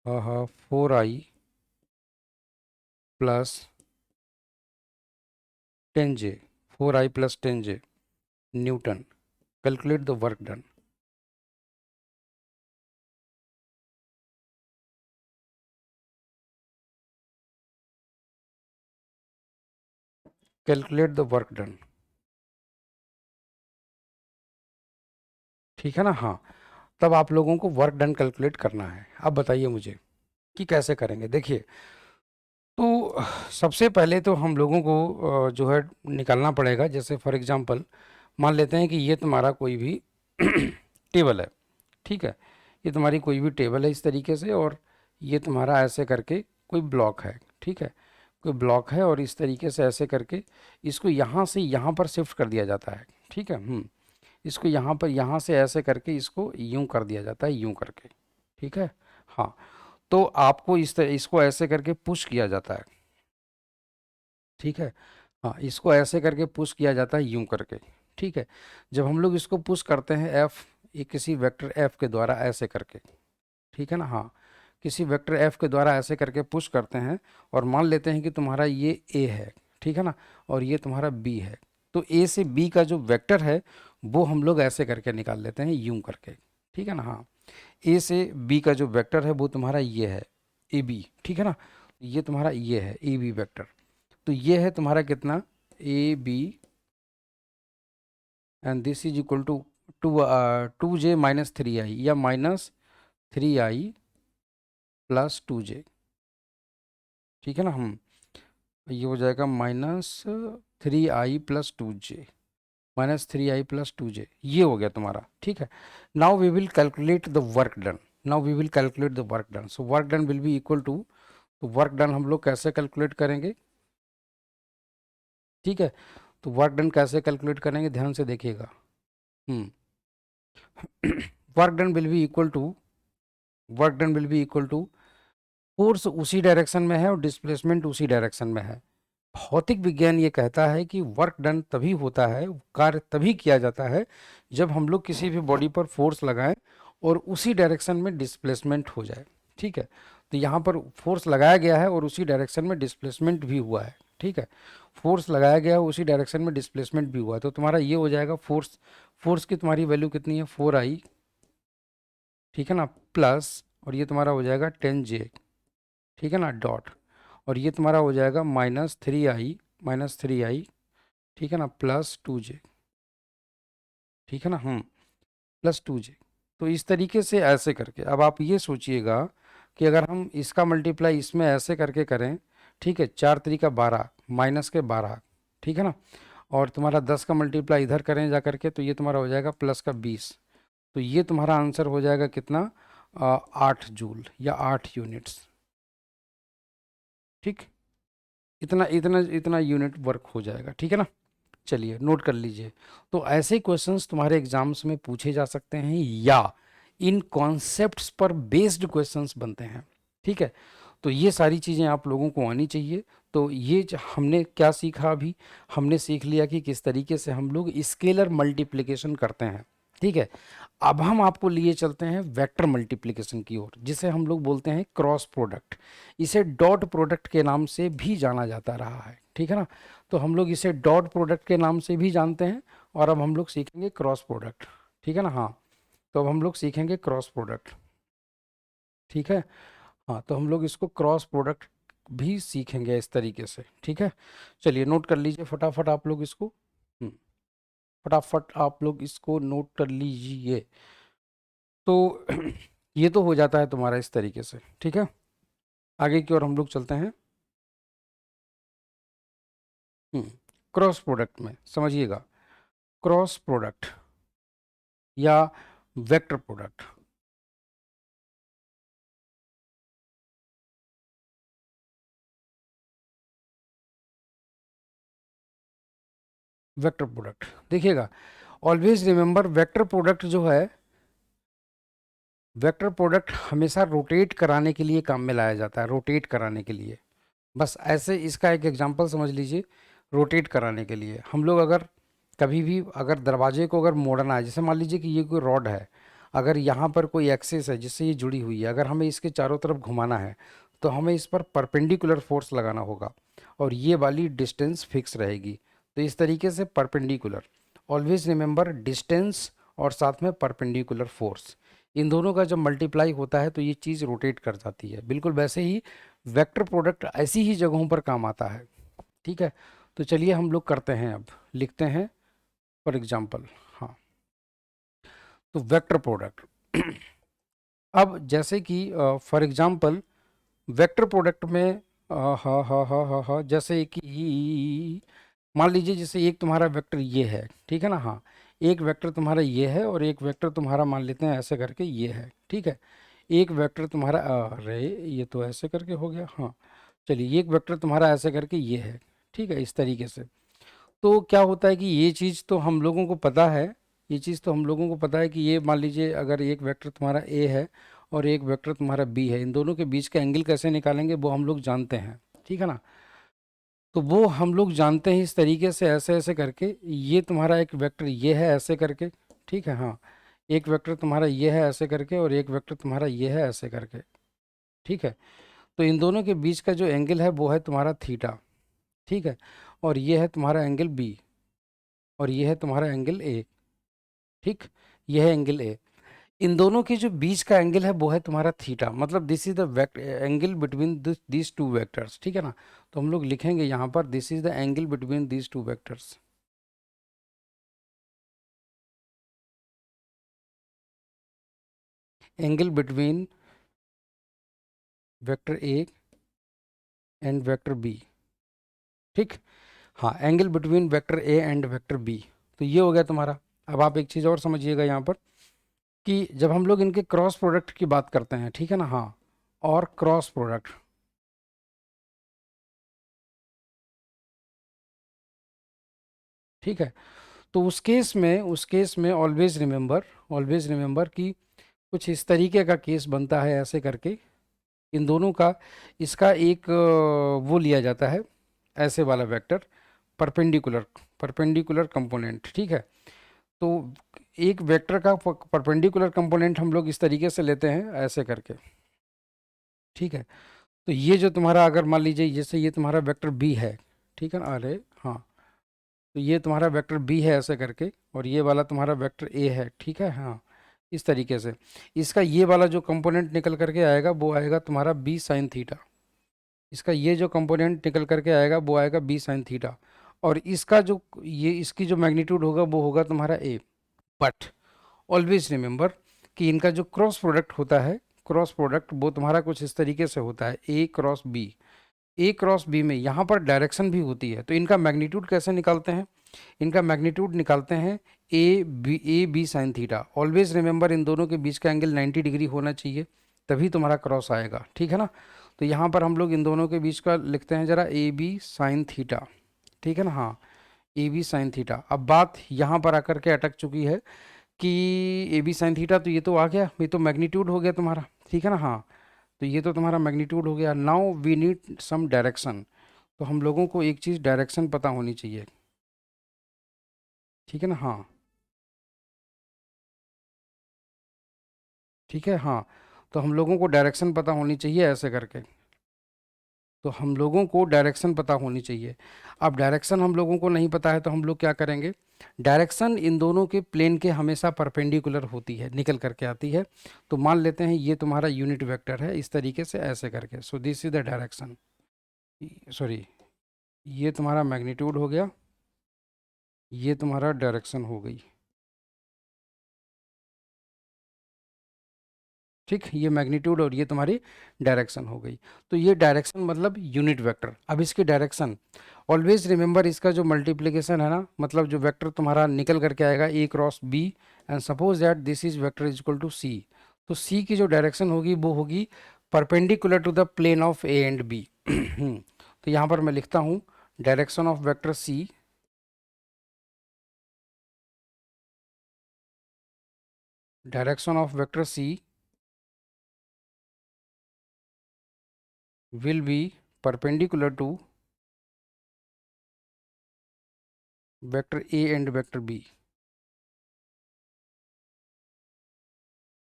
4i plus 10j, 4i plus 10j Newton. Calculate the work done. Calculate the work done. ठीक है ना, हाँ, तब आप लोगों को वर्क डन कैलकुलेट करना है। अब बताइए मुझे कि कैसे करेंगे। देखिए, तो सबसे पहले तो हम लोगों को जो है निकालना पड़ेगा। जैसे फॉर एग्जांपल मान लेते हैं कि ये तुम्हारा कोई भी टेबल है, ठीक है, ये तुम्हारी कोई भी टेबल है इस तरीके से, और ये तुम्हारा ऐसे करके कोई ब्लॉक है, ठीक है, कोई ब्लॉक है, और इस तरीके से ऐसे करके इसको यहाँ से यहाँ पर शिफ्ट कर दिया जाता है, ठीक है। इसको यहाँ पर, यहाँ से ऐसे करके इसको यूं कर दिया जाता है, यूं करके, ठीक है, हाँ। तो आपको इस तरह इसको ऐसे करके पुश किया जाता है, ठीक है, हाँ, इसको ऐसे करके पुश किया जाता है यूं करके, ठीक है। जब हम लोग इसको पुश करते हैं एफ, ये किसी वेक्टर एफ के द्वारा ऐसे करके, ठीक है ना, हाँ, किसी वेक्टर एफ के द्वारा ऐसे करके पुश करते हैं, और मान लेते हैं कि तुम्हारा ये ए है, ठीक है ना, और ये तुम्हारा बी है। तो ए से बी का जो वेक्टर है वो हम लोग ऐसे करके निकाल लेते हैं यूं करके, ठीक है ना, हाँ। ए से बी का जो वेक्टर है वो तुम्हारा ये है ए बी, ठीक है ना, ये तुम्हारा ये है ए बी वेक्टर। तो ये है तुम्हारा कितना, A B, and this is equal to 2j - 3i या -3i प्लस 2j, ठीक है ना। ये हो जाएगा -3i+2j, -3i+2j, ये हो गया तुम्हारा, ठीक है। Now we will calculate the work done, now we will calculate the work done. So work done will be equal to, तो वर्क डन हम लोग कैसे कैलकुलेट करेंगे, ठीक है। तो वर्क डन कैसे कैलकुलेट करेंगे, ध्यान से देखिएगा। Hmm work done will be equal to, work done will be equal to, force उसी डायरेक्शन में है और डिस्प्लेसमेंट उसी डायरेक्शन में है। भौतिक विज्ञान ये कहता है कि वर्क डन तभी होता है, कार्य तभी किया जाता है जब हम लोग किसी भी बॉडी पर फोर्स लगाएं और उसी डायरेक्शन में डिस्प्लेसमेंट हो जाए, ठीक है। तो यहाँ पर फोर्स लगाया गया है और उसी डायरेक्शन में डिस्प्लेसमेंट भी हुआ है, ठीक है। फोर्स लगाया गया है, उसी डायरेक्शन में डिस्प्लेसमेंट भी हुआ है, तो तुम्हारा ये हो जाएगा फोर्स, फोर्स की तुम्हारी वैल्यू कितनी है, 4i ठीक है ना, प्लस, और ये तुम्हारा हो जाएगा 10j, ठीक है ना, डॉट, और ये तुम्हारा हो जाएगा -3i, ठीक है ना, +2j, ठीक है ना, +2j। तो इस तरीके से ऐसे करके अब आप ये सोचिएगा कि अगर हम इसका मल्टीप्लाई इसमें ऐसे करके करें, ठीक है, 4×3 = 12, -12, ठीक है ना, और तुम्हारा 10 का मल्टीप्लाई इधर करें जा करके, तो ये तुम्हारा हो जाएगा +20। तो ये तुम्हारा आंसर हो जाएगा कितना, 8 जूल या 8 यूनिट्स, ठीक, इतना इतना इतना यूनिट वर्क हो जाएगा, ठीक है ना। चलिए नोट कर लीजिए। तो ऐसे क्वेश्चंस तुम्हारे एग्जाम्स में पूछे जा सकते हैं या इन कॉन्सेप्ट्स पर बेस्ड क्वेश्चंस बनते हैं, ठीक है। तो ये सारी चीज़ें आप लोगों को आनी चाहिए। तो ये हमने क्या सीखा अभी, हमने सीख लिया कि किस तरीके से हम लोग स्केलर मल्टीप्लिकेशन करते हैं, ठीक है। अब हम आपको लिए चलते हैं वेक्टर मल्टीप्लिकेशन की ओर, जिसे हम लोग बोलते हैं क्रॉस प्रोडक्ट। इसे डॉट प्रोडक्ट के नाम से भी जाना जाता रहा है, ठीक है ना। तो हम लोग इसे डॉट प्रोडक्ट के नाम से भी जानते हैं, और अब हम लोग सीखेंगे क्रॉस प्रोडक्ट, ठीक है ना। हाँ, तो अब हम लोग सीखेंगे क्रॉस प्रोडक्ट, ठीक है। हाँ, तो हम लोग इसको क्रॉस प्रोडक्ट भी सीखेंगे इस तरीके से, ठीक है। चलिए नोट कर लीजिए फटाफट आप लोग इसको, फटाफट आप लोग इसको नोट कर लीजिए। तो ये तो हो जाता है तुम्हारा इस तरीके से, ठीक है। आगे की ओर हम लोग चलते हैं। क्रॉस प्रोडक्ट में समझिएगा, क्रॉस प्रोडक्ट या वेक्टर प्रोडक्ट, वेक्टर प्रोडक्ट देखिएगा, ऑलवेज रिमेंबर वेक्टर प्रोडक्ट जो है, वेक्टर प्रोडक्ट हमेशा रोटेट कराने के लिए काम में लाया जाता है, रोटेट कराने के लिए। बस ऐसे इसका एक एग्जांपल समझ लीजिए, रोटेट कराने के लिए हम लोग अगर कभी भी अगर दरवाजे को अगर मोड़ना है, जैसे मान लीजिए कि ये कोई रॉड है, अगर यहाँ पर कोई एक्सिस है जिससे ये जुड़ी हुई है, अगर हमें इसके चारों तरफ घुमाना है, तो हमें इस पर परपेंडिकुलर फोर्स लगाना होगा, और ये वाली डिस्टेंस फिक्स रहेगी। तो इस तरीके से परपेंडिकुलर, ऑलवेज रिमेंबर डिस्टेंस और साथ में परपेंडिकुलर फोर्स, इन दोनों का जब मल्टीप्लाई होता है तो ये चीज़ रोटेट कर जाती है। बिल्कुल वैसे ही वेक्टर प्रोडक्ट ऐसी ही जगहों पर काम आता है, ठीक है। तो चलिए हम लोग करते हैं, अब लिखते हैं फॉर एग्जांपल। हाँ, तो वेक्टर प्रोडक्ट अब जैसे कि फॉर एग्जांपल वेक्टर प्रोडक्ट में हाँ हाँ हाँ हाँ हाँ, जैसे कि मान लीजिए जैसे एक तुम्हारा वेक्टर ये है, ठीक है ना। हाँ, एक वेक्टर तुम्हारा ये है और एक वेक्टर तुम्हारा मान लेते हैं ऐसे करके ये है, ठीक है। एक वेक्टर तुम्हारा, अरे ये तो ऐसे करके हो गया, हाँ। चलिए एक वेक्टर तुम्हारा ऐसे करके ये है, ठीक है, इस तरीके से। तो क्या होता है कि ये चीज़ तो हम लोगों को पता है, ये चीज़ तो हम लोगों को पता है कि ये मान लीजिए अगर एक वेक्टर तुम्हारा ए है और एक वेक्टर तुम्हारा बी है, इन दोनों के बीच का एंगल कैसे निकालेंगे वो हम लोग जानते हैं, ठीक है ना। तो वो हम लोग जानते हैं इस तरीके से, ऐसे ऐसे करके, ये तुम्हारा एक वेक्टर ये है ऐसे करके, ठीक है। हाँ, एक वेक्टर तुम्हारा ये है ऐसे करके और एक वेक्टर तुम्हारा ये है ऐसे करके, ठीक है। तो इन दोनों के बीच का जो एंगल है वो है तुम्हारा थीटा, ठीक है। और ये है तुम्हारा एंगल बी, और ये है तुम्हारा एंगल ए, ठीक, ये है एंगल ए। इन दोनों के जो बीच का एंगल है वो है तुम्हारा थीटा, मतलब this is the angle between this two vectors, ठीक है ना। तो हम लोग लिखेंगे यहाँ पर this is the angle between this two vectors, angle between vector A and vector B, ठीक। हाँ, angle between vector A and vector B. तो ये हो गया तुम्हारा। अब आप एक चीज़ और समझिएगा यहाँ पर कि जब हम लोग इनके क्रॉस प्रोडक्ट की बात करते हैं, ठीक है ना। हाँ, और क्रॉस प्रोडक्ट, ठीक है। तो उस केस में ऑलवेज रिमेंबर कि कुछ इस तरीके का केस बनता है ऐसे करके, इन दोनों का, इसका एक वो लिया जाता है ऐसे वाला वेक्टर, परपेंडिकुलर परपेंडिकुलर कंपोनेंट, ठीक है। तो एक वेक्टर का परपेंडिकुलर कंपोनेंट हम लोग इस तरीके से लेते हैं ऐसे करके, ठीक है। तो ये जो तुम्हारा अगर मान लीजिए जैसे ये तुम्हारा वेक्टर बी है, ठीक है ना, अरे हाँ, तो ये तुम्हारा वेक्टर बी है ऐसे करके, और ये वाला तुम्हारा वेक्टर ए है, ठीक है। हाँ, इस तरीके से। इसका ये वाला जो कंपोनेंट निकल करके आएगा वो आएगा तुम्हारा बी साइन थीटा। इसका ये जो कंपोनेंट निकल करके आएगा वो आएगा बी साइन थीटा। और इसका जो ये इसकी जो मैग्नीट्यूड होगा वो होगा तुम्हारा ए। बट ऑलवेज रिमेंबर कि इनका जो क्रॉस प्रोडक्ट होता है, क्रॉस प्रोडक्ट वो तुम्हारा कुछ इस तरीके से होता है, ए cross B. A cross B में यहाँ पर डायरेक्शन भी होती है, तो इनका मैग्नीट्यूड कैसे निकालते हैं? इनका मैग्नीट्यूड निकालते हैं A B sine theta. Always remember इन दोनों के बीच का एंगल 90 डिग्री होना चाहिए, तभी तुम्हारा क्रॉस आएगा, ठीक है ना। तो यहाँ पर हम लोग इन दोनों के बीच का लिखते हैं जरा ए बी साइन थीटा, ठीक है ना। हाँ, ए बी साइन थीटा। अब बात यहाँ पर आकर के अटक चुकी है कि ए बी साइन थीटा तो ये तो आ गया, ये तो मैग्नीट्यूड हो गया तुम्हारा, ठीक है ना। हाँ, तो ये तो तुम्हारा मैग्नीट्यूड हो गया। Now we need some direction. तो हम लोगों को एक चीज़ डायरेक्शन पता होनी चाहिए, ठीक है ना। हाँ, ठीक है। हाँ, तो हम लोगों को डायरेक्शन पता होनी चाहिए ऐसे करके। तो हम लोगों को डायरेक्शन पता होनी चाहिए। अब डायरेक्शन हम लोगों को नहीं पता है तो हम लोग क्या करेंगे? डायरेक्शन इन दोनों के प्लेन के हमेशा परपेंडिकुलर होती है, निकल करके आती है। तो मान लेते हैं ये तुम्हारा यूनिट वेक्टर है, इस तरीके से ऐसे करके। So this is the direction, sorry, ये तुम्हारा मैग्नीट्यूड हो गया, ये तुम्हारा डायरेक्शन हो गई, ठीक। ये मैग्नीट्यूड और ये तुम्हारी डायरेक्शन हो गई। तो ये डायरेक्शन मतलब यूनिट वेक्टर। अब इसकी डायरेक्शन ऑलवेज रिमेंबर, इसका जो मल्टीप्लिकेशन है ना, मतलब जो वेक्टर तुम्हारा निकल करके आएगा A cross B, and suppose that this is vector is equal to C. तो सी की जो डायरेक्शन होगी वो होगी perpendicular to the plane of A and B. तो यहाँ पर मैं लिखता हूँ direction of vector C, direction of vector C will be perpendicular to vector A and vector B,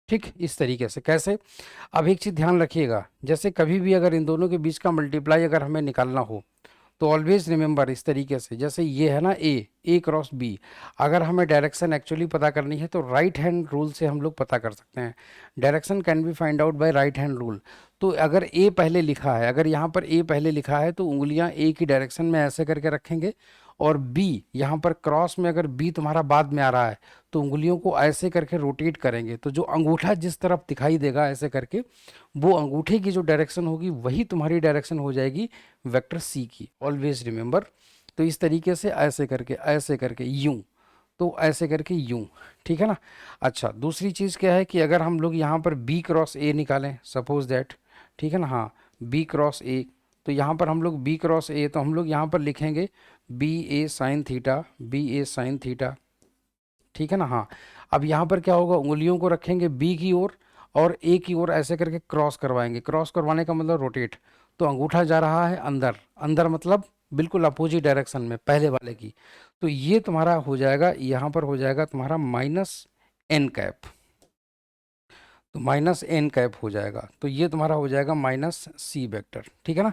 ठीक। इस तरीके से कैसे? अब एक चीज़ ध्यान रखिएगा, जैसे कभी भी अगर इन दोनों के बीच का मल्टीप्लाई अगर हमें निकालना हो तो ऑलवेज रिमेंबर इस तरीके से, जैसे ये है ना ए क्रॉस बी, अगर हमें डायरेक्शन एक्चुअली पता करनी है तो राइट हैंड रूल से हम लोग पता कर सकते हैं। Direction can be find out by right hand rule. तो अगर ए पहले लिखा है, अगर यहाँ पर ए पहले लिखा है तो उंगलियां ए की डायरेक्शन में ऐसे करके रखेंगे, और बी यहाँ पर क्रॉस में अगर बी तुम्हारा बाद में आ रहा है तो उंगलियों को ऐसे करके रोटेट करेंगे, तो जो अंगूठा जिस तरफ दिखाई देगा ऐसे करके, वो अंगूठे की जो डायरेक्शन होगी वही तुम्हारी डायरेक्शन हो जाएगी वेक्टर सी की। Always remember. तो इस तरीके से ऐसे करके यूं, तो ऐसे करके यूं, ठीक है ना। अच्छा, दूसरी चीज़ क्या है कि अगर हम लोग यहाँ पर बी क्रॉस ए निकालें, सपोज दैट, ठीक है ना। हाँ, बी क्रॉस ए, तो यहाँ पर हम लोग बी क्रॉस ए, तो हम लोग यहाँ पर लिखेंगे बी ए साइन थीटा, बी ए साइन थीटा, ठीक है ना। हाँ, अब यहाँ पर क्या होगा, उंगलियों को रखेंगे बी की ओर और ए की ओर ऐसे करके क्रॉस करवाएंगे। क्रॉस करवाने का मतलब रोटेट, तो अंगूठा जा रहा है अंदर, अंदर मतलब बिल्कुल अपोजिट डायरेक्शन में पहले वाले की। तो ये तुम्हारा हो जाएगा, यहाँ पर हो जाएगा तुम्हारा माइनस एन कैप, तो माइनस एन कैप हो जाएगा। तो ये तुम्हारा हो जाएगा माइनस सी वेक्टर, ठीक है ना।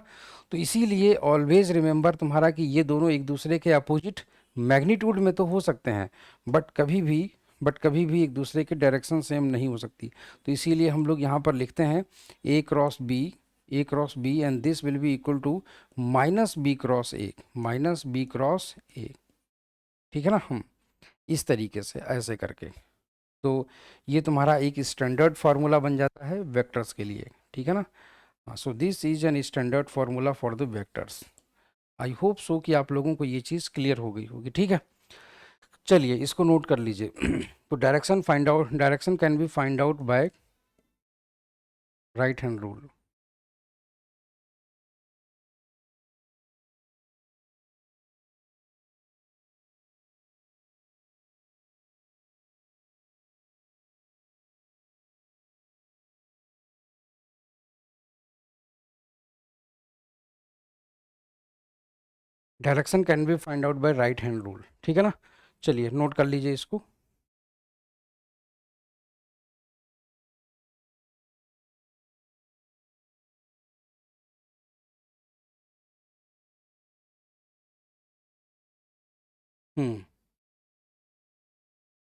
तो इसीलिए ऑलवेज रिमेंबर तुम्हारा कि ये दोनों एक दूसरे के अपोजिट मैग्नीट्यूड में तो हो सकते हैं, बट कभी भी एक दूसरे के डायरेक्शन सेम नहीं हो सकती। तो इसीलिए हम लोग यहाँ पर लिखते हैं A cross B, A cross B, and this will be equal to minus B cross A, minus B cross A, ठीक है ना। हम इस तरीके से ऐसे करके, तो ये तुम्हारा एक स्टैंडर्ड फार्मूला बन जाता है वेक्टर्स के लिए, ठीक है ना। So this is an standard formula for the vectors. I hope so कि आप लोगों को ये चीज़ क्लियर हो गई होगी, ठीक है। चलिए इसको नोट कर लीजिए। तो direction can be find out by right hand rule. Direction can be find out by right hand rule, ठीक है ना। चलिए नोट कर लीजिए इसको।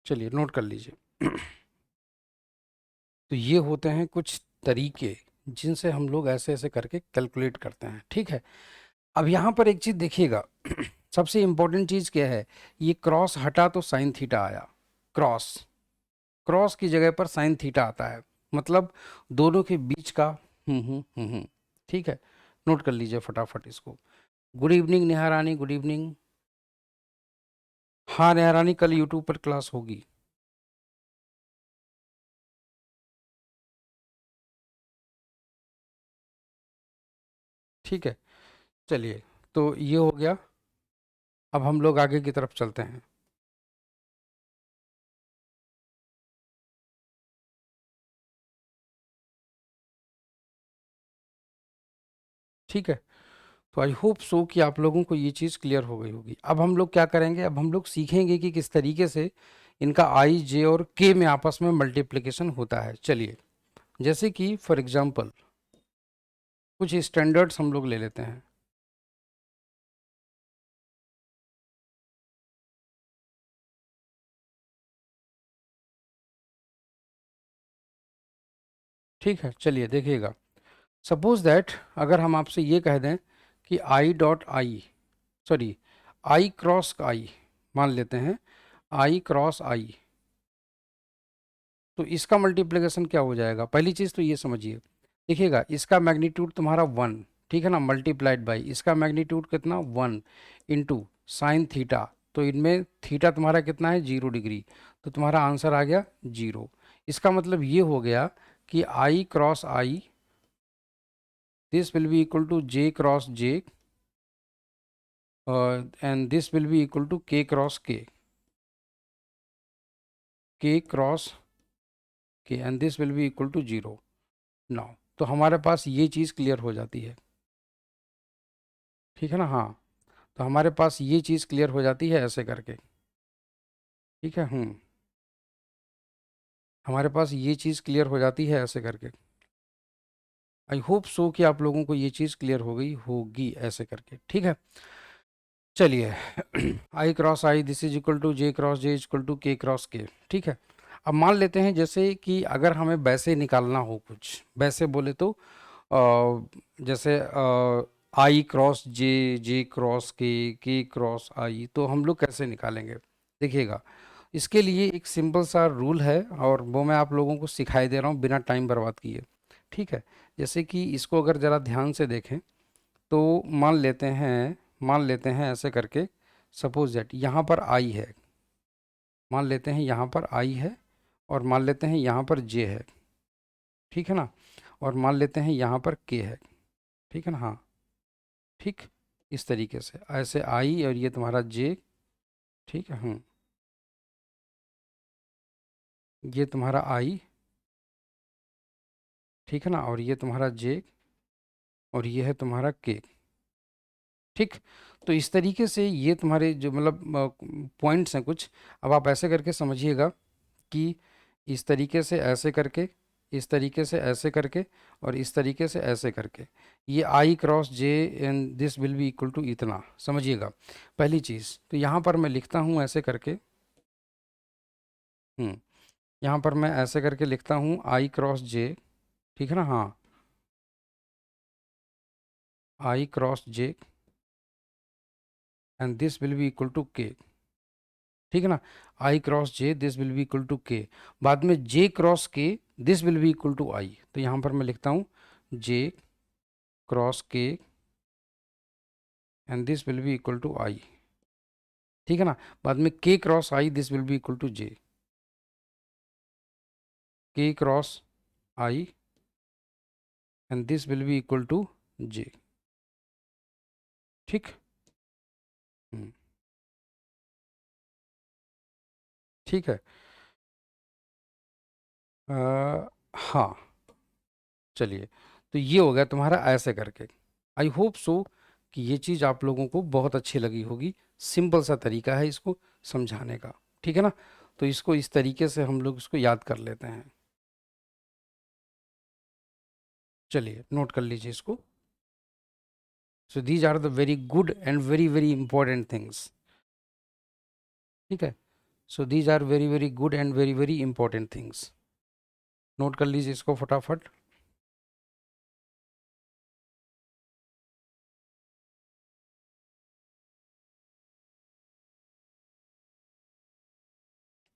चलिए नोट कर लीजिए। तो ये होते हैं कुछ तरीके जिनसे हम लोग ऐसे ऐसे करके कैलकुलेट करते हैं, ठीक है। अब यहाँ पर एक चीज़ देखिएगा सबसे इम्पोर्टेंट चीज़ क्या है, ये क्रॉस हटा तो साइन थीटा आया, क्रॉस क्रॉस की जगह पर साइन थीटा आता है, मतलब दोनों के बीच का ठीक है। नोट कर लीजिए फटाफट इसको। गुड इवनिंग नेहा रानी, गुड इवनिंग। हाँ नेहा रानी, कल यूट्यूब पर क्लास होगी। ठीक है, चलिए, तो ये हो गया। अब हम लोग आगे की तरफ चलते हैं। ठीक है, तो आई होप सो कि आप लोगों को ये चीज़ क्लियर हो गई होगी। अब हम लोग क्या करेंगे, अब हम लोग सीखेंगे कि किस तरीके से इनका आई जे और के में आपस में मल्टीप्लिकेशन होता है। चलिए, जैसे कि फॉर एग्जांपल कुछ स्टैंडर्ड्स हम लोग ले लेते हैं। ठीक है, चलिए देखिएगा। सपोज दैट अगर हम आपसे ये कह दें कि i dot i, sorry, i cross i, मान लेते हैं आई क्रॉस आई, तो इसका मल्टीप्लिकेशन क्या हो जाएगा। पहली चीज़ तो ये समझिए, देखिएगा इसका मैग्नीट्यूड तुम्हारा 1, ठीक है ना, मल्टीप्लाइड बाई इसका मैग्नीट्यूड कितना 1 इंटू साइन थीटा, तो इनमें थीटा तुम्हारा कितना है 0 डिग्री, तो तुम्हारा आंसर आ गया 0। इसका मतलब ये हो गया कि i cross i, this will be equal to j cross j, and this will be equal to k cross k, k cross k, and this will be equal to 0 now। तो हमारे पास ये चीज़ क्लियर हो जाती है, ठीक है ना। हाँ, तो हमारे पास ये चीज़ क्लियर हो जाती है ऐसे करके, ठीक है। हमारे पास ये चीज़ क्लियर हो जाती है ऐसे करके। आई होप सो कि आप लोगों को ये चीज़ क्लियर हो गई होगी ऐसे करके, ठीक है। चलिए i cross i this is equal to j cross j equal to k cross k, ठीक है। अब मान लेते हैं जैसे कि अगर हमें वैसे निकालना हो, कुछ वैसे बोले तो जैसे आई क्रॉस जे, जे क्रॉस के क्रॉस आई, तो हम लोग कैसे निकालेंगे। देखिएगा, इसके लिए एक सिंपल सा रूल है और वो मैं आप लोगों को सिखाई दे रहा हूँ बिना टाइम बर्बाद किए, ठीक है। जैसे कि इसको अगर ज़रा ध्यान से देखें तो मान लेते हैं ऐसे करके, सपोज दैट यहाँ पर आई है, मान लेते हैं यहाँ पर आई है, और मान लेते हैं यहाँ पर जे है, ठीक है ना, और मान लेते हैं यहाँ पर के है, ठीक है ना। हाँ, ठीक, इस तरीके से ऐसे आई और ये तुम्हारा जे, ठीक है। ये तुम्हारा आई, ठीक है ना, और ये तुम्हारा जे, और ये है तुम्हारा के, ठीक। तो इस तरीके से ये तुम्हारे जो मतलब पॉइंट्स हैं कुछ, अब आप ऐसे करके समझिएगा कि इस तरीके से ऐसे करके, इस तरीके से ऐसे करके, और इस तरीके से ऐसे करके, ये i cross j and this will be equal to इतना, समझिएगा। पहली चीज़ तो यहाँ पर मैं लिखता हूँ ऐसे करके, यहाँ पर मैं ऐसे करके लिखता हूँ आई क्रॉस जे, ठीक है ना। हाँ, i cross j and this will be equal to k, ठीक है ना। I cross j this will be equal to k, बाद में j cross k this will be equal to i, तो यहाँ पर मैं लिखता हूँ j cross k and this will be equal to i, ठीक है ना। बाद में k cross i this will be equal to j, k cross I and this will be equal to j, ठीक। हम्म, ठीक है। हाँ, चलिए, तो ये हो गया तुम्हारा ऐसे करके। आई होप सो कि ये चीज़ आप लोगों को बहुत अच्छी लगी होगी। सिंपल सा तरीका है इसको समझाने का, ठीक है ना। तो इसको इस तरीके से हम लोग इसको याद कर लेते हैं। चलिए नोट कर लीजिए इसको। So these are the very good and very very important things, ठीक है। So these are very very good and very very important things. Note कर लीजिए इसको फटाफट।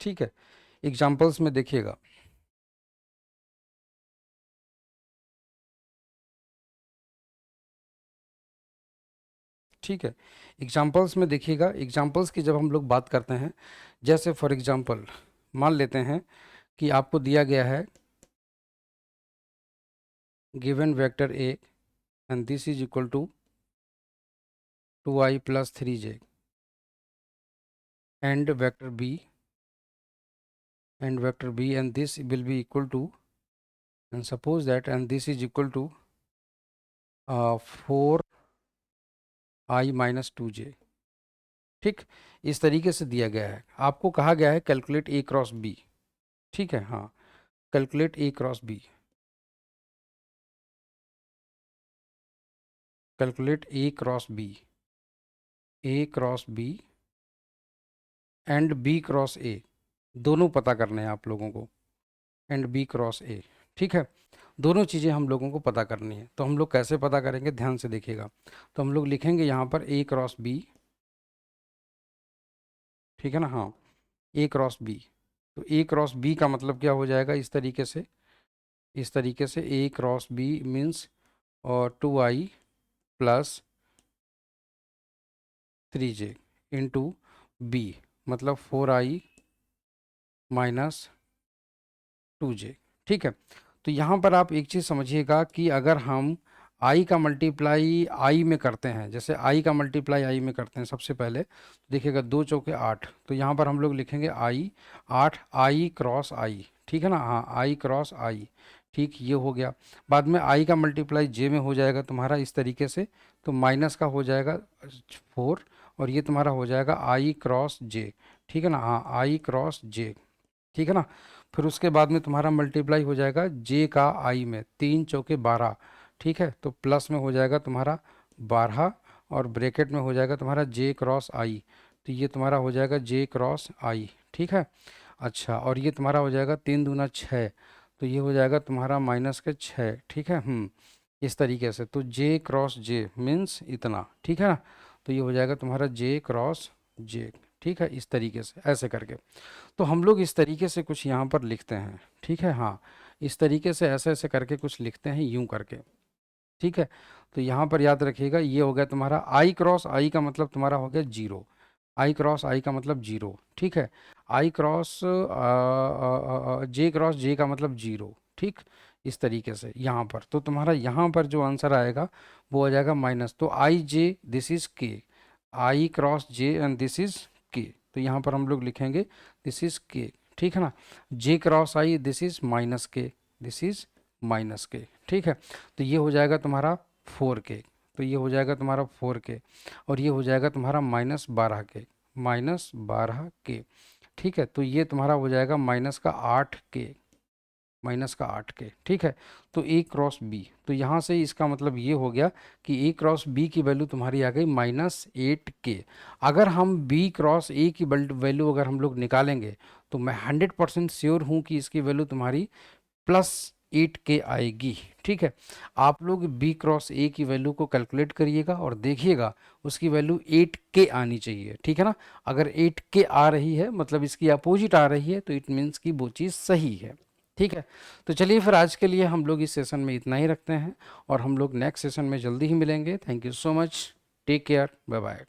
ठीक है, एग्जाम्पल्स में देखिएगा। ठीक है, एग्जाम्पल्स में देखिएगा। एग्जाम्पल्स की जब हम लोग बात करते हैं, जैसे फॉर एग्जाम्पल मान लेते हैं कि आपको दिया गया है given vector A and this is equal to 2i plus 3j and vector b and this will be equal to, and suppose that, and this is equal to 4i minus 2j। ठीक, इस तरीके से दिया गया है। आपको कहा गया है कैलकुलेट ए क्रॉस बी। ठीक है, हाँ, calculate A cross B, calculate A cross B, A cross B and B cross A, दोनों पता करने हैं आप लोगों को, एंड बी क्रॉस ए। ठीक है, दोनों चीज़ें हम लोगों को पता करनी है। तो हम लोग कैसे पता करेंगे, ध्यान से देखिएगा। तो हम लोग लिखेंगे यहाँ पर ए क्रॉस बी। ठीक है ना, हाँ, ए क्रॉस बी। तो ए क्रॉस बी का मतलब क्या हो जाएगा, इस तरीके से, इस तरीके से ए क्रॉस बी मीन्स और 2i plus 3j into B मतलब 4i माइनस 2j। ठीक है, तो यहाँ पर आप एक चीज़ समझिएगा कि अगर हम i का मल्टीप्लाई i में करते हैं, जैसे i का मल्टीप्लाई i में करते हैं, सबसे पहले तो देखिएगा 2 चौके 8, तो यहाँ पर हम लोग लिखेंगे i 8 i क्रॉस i। ठीक है ना, हाँ, i क्रॉस i। ठीक, ये हो गया। बाद में i का मल्टीप्लाई j में हो जाएगा तुम्हारा इस तरीके से, तो माइनस का हो जाएगा 4, और ये तुम्हारा हो जाएगा i क्रॉस j। ठीक है ना, हाँ, i क्रॉस j। ठीक है ना, फिर उसके बाद में तुम्हारा मल्टीप्लाई हो जाएगा j का i में, 3 चौके 12। ठीक है, तो प्लस में हो जाएगा तुम्हारा 12, और ब्रैकेट में हो जाएगा तुम्हारा j क्रॉस i। तो ये तुम्हारा हो जाएगा j क्रॉस i। ठीक है, अच्छा, और ये तुम्हारा हो जाएगा 3 दूना 6, तो ये हो जाएगा तुम्हारा माइनस के 6। ठीक है, इस तरीके से। तो j क्रॉस j मीन्स इतना। ठीक है ना, तो ये हो जाएगा तुम्हारा j क्रॉस j। ठीक है, इस तरीके से ऐसे करके तो हम लोग इस तरीके से कुछ यहाँ पर लिखते हैं। ठीक है, हाँ, इस तरीके से ऐसे ऐसे करके कुछ लिखते हैं, यूं करके। ठीक है, तो यहाँ पर याद रखिएगा, ये हो गया तुम्हारा आई क्रॉस आई का मतलब तुम्हारा हो गया जीरो, आई क्रॉस आई का मतलब जीरो। ठीक है, आई क्रॉस जे क्रॉस जे का मतलब जीरो। ठीक, इस तरीके से यहाँ पर तो तुम्हारा यहाँ पर जो आंसर आएगा वो आ जाएगा माइनस, तो आई जे this is k, i cross j and this is k. तो यहाँ पर हम लोग लिखेंगे दिस इज के। ठीक है ना, j cross i this is minus k, this is minus k. ठीक है, तो ये हो जाएगा तुम्हारा 4k, तो ये हो जाएगा तुम्हारा 4k, और ये हो जाएगा तुम्हारा -12k, -12k। ठीक है, तो ये तुम्हारा हो जाएगा माइनस का 8k, माइनस का 8k। ठीक है, तो ए क्रॉस बी, तो यहाँ से इसका मतलब ये हो गया कि ए क्रॉस बी की वैल्यू तुम्हारी आ गई -8k। अगर हम बी क्रॉस ए की वैल्यू अगर हम लोग निकालेंगे तो मैं 100% श्योर हूँ कि इसकी वैल्यू तुम्हारी +8k आएगी। ठीक है, आप लोग बी क्रॉस ए की वैल्यू को कैलकुलेट करिएगा और देखिएगा उसकी वैल्यू 8k आनी चाहिए। ठीक है ना, अगर 8k आ रही है मतलब इसकी अपोजिट आ रही है तो इट मीन्स कि वो चीज़ सही है। ठीक है, तो चलिए फिर आज के लिए हम लोग इस सेशन में इतना ही रखते हैं, और हम लोग नेक्स्ट सेशन में जल्दी ही मिलेंगे। Thank you so much, take care, bye bye.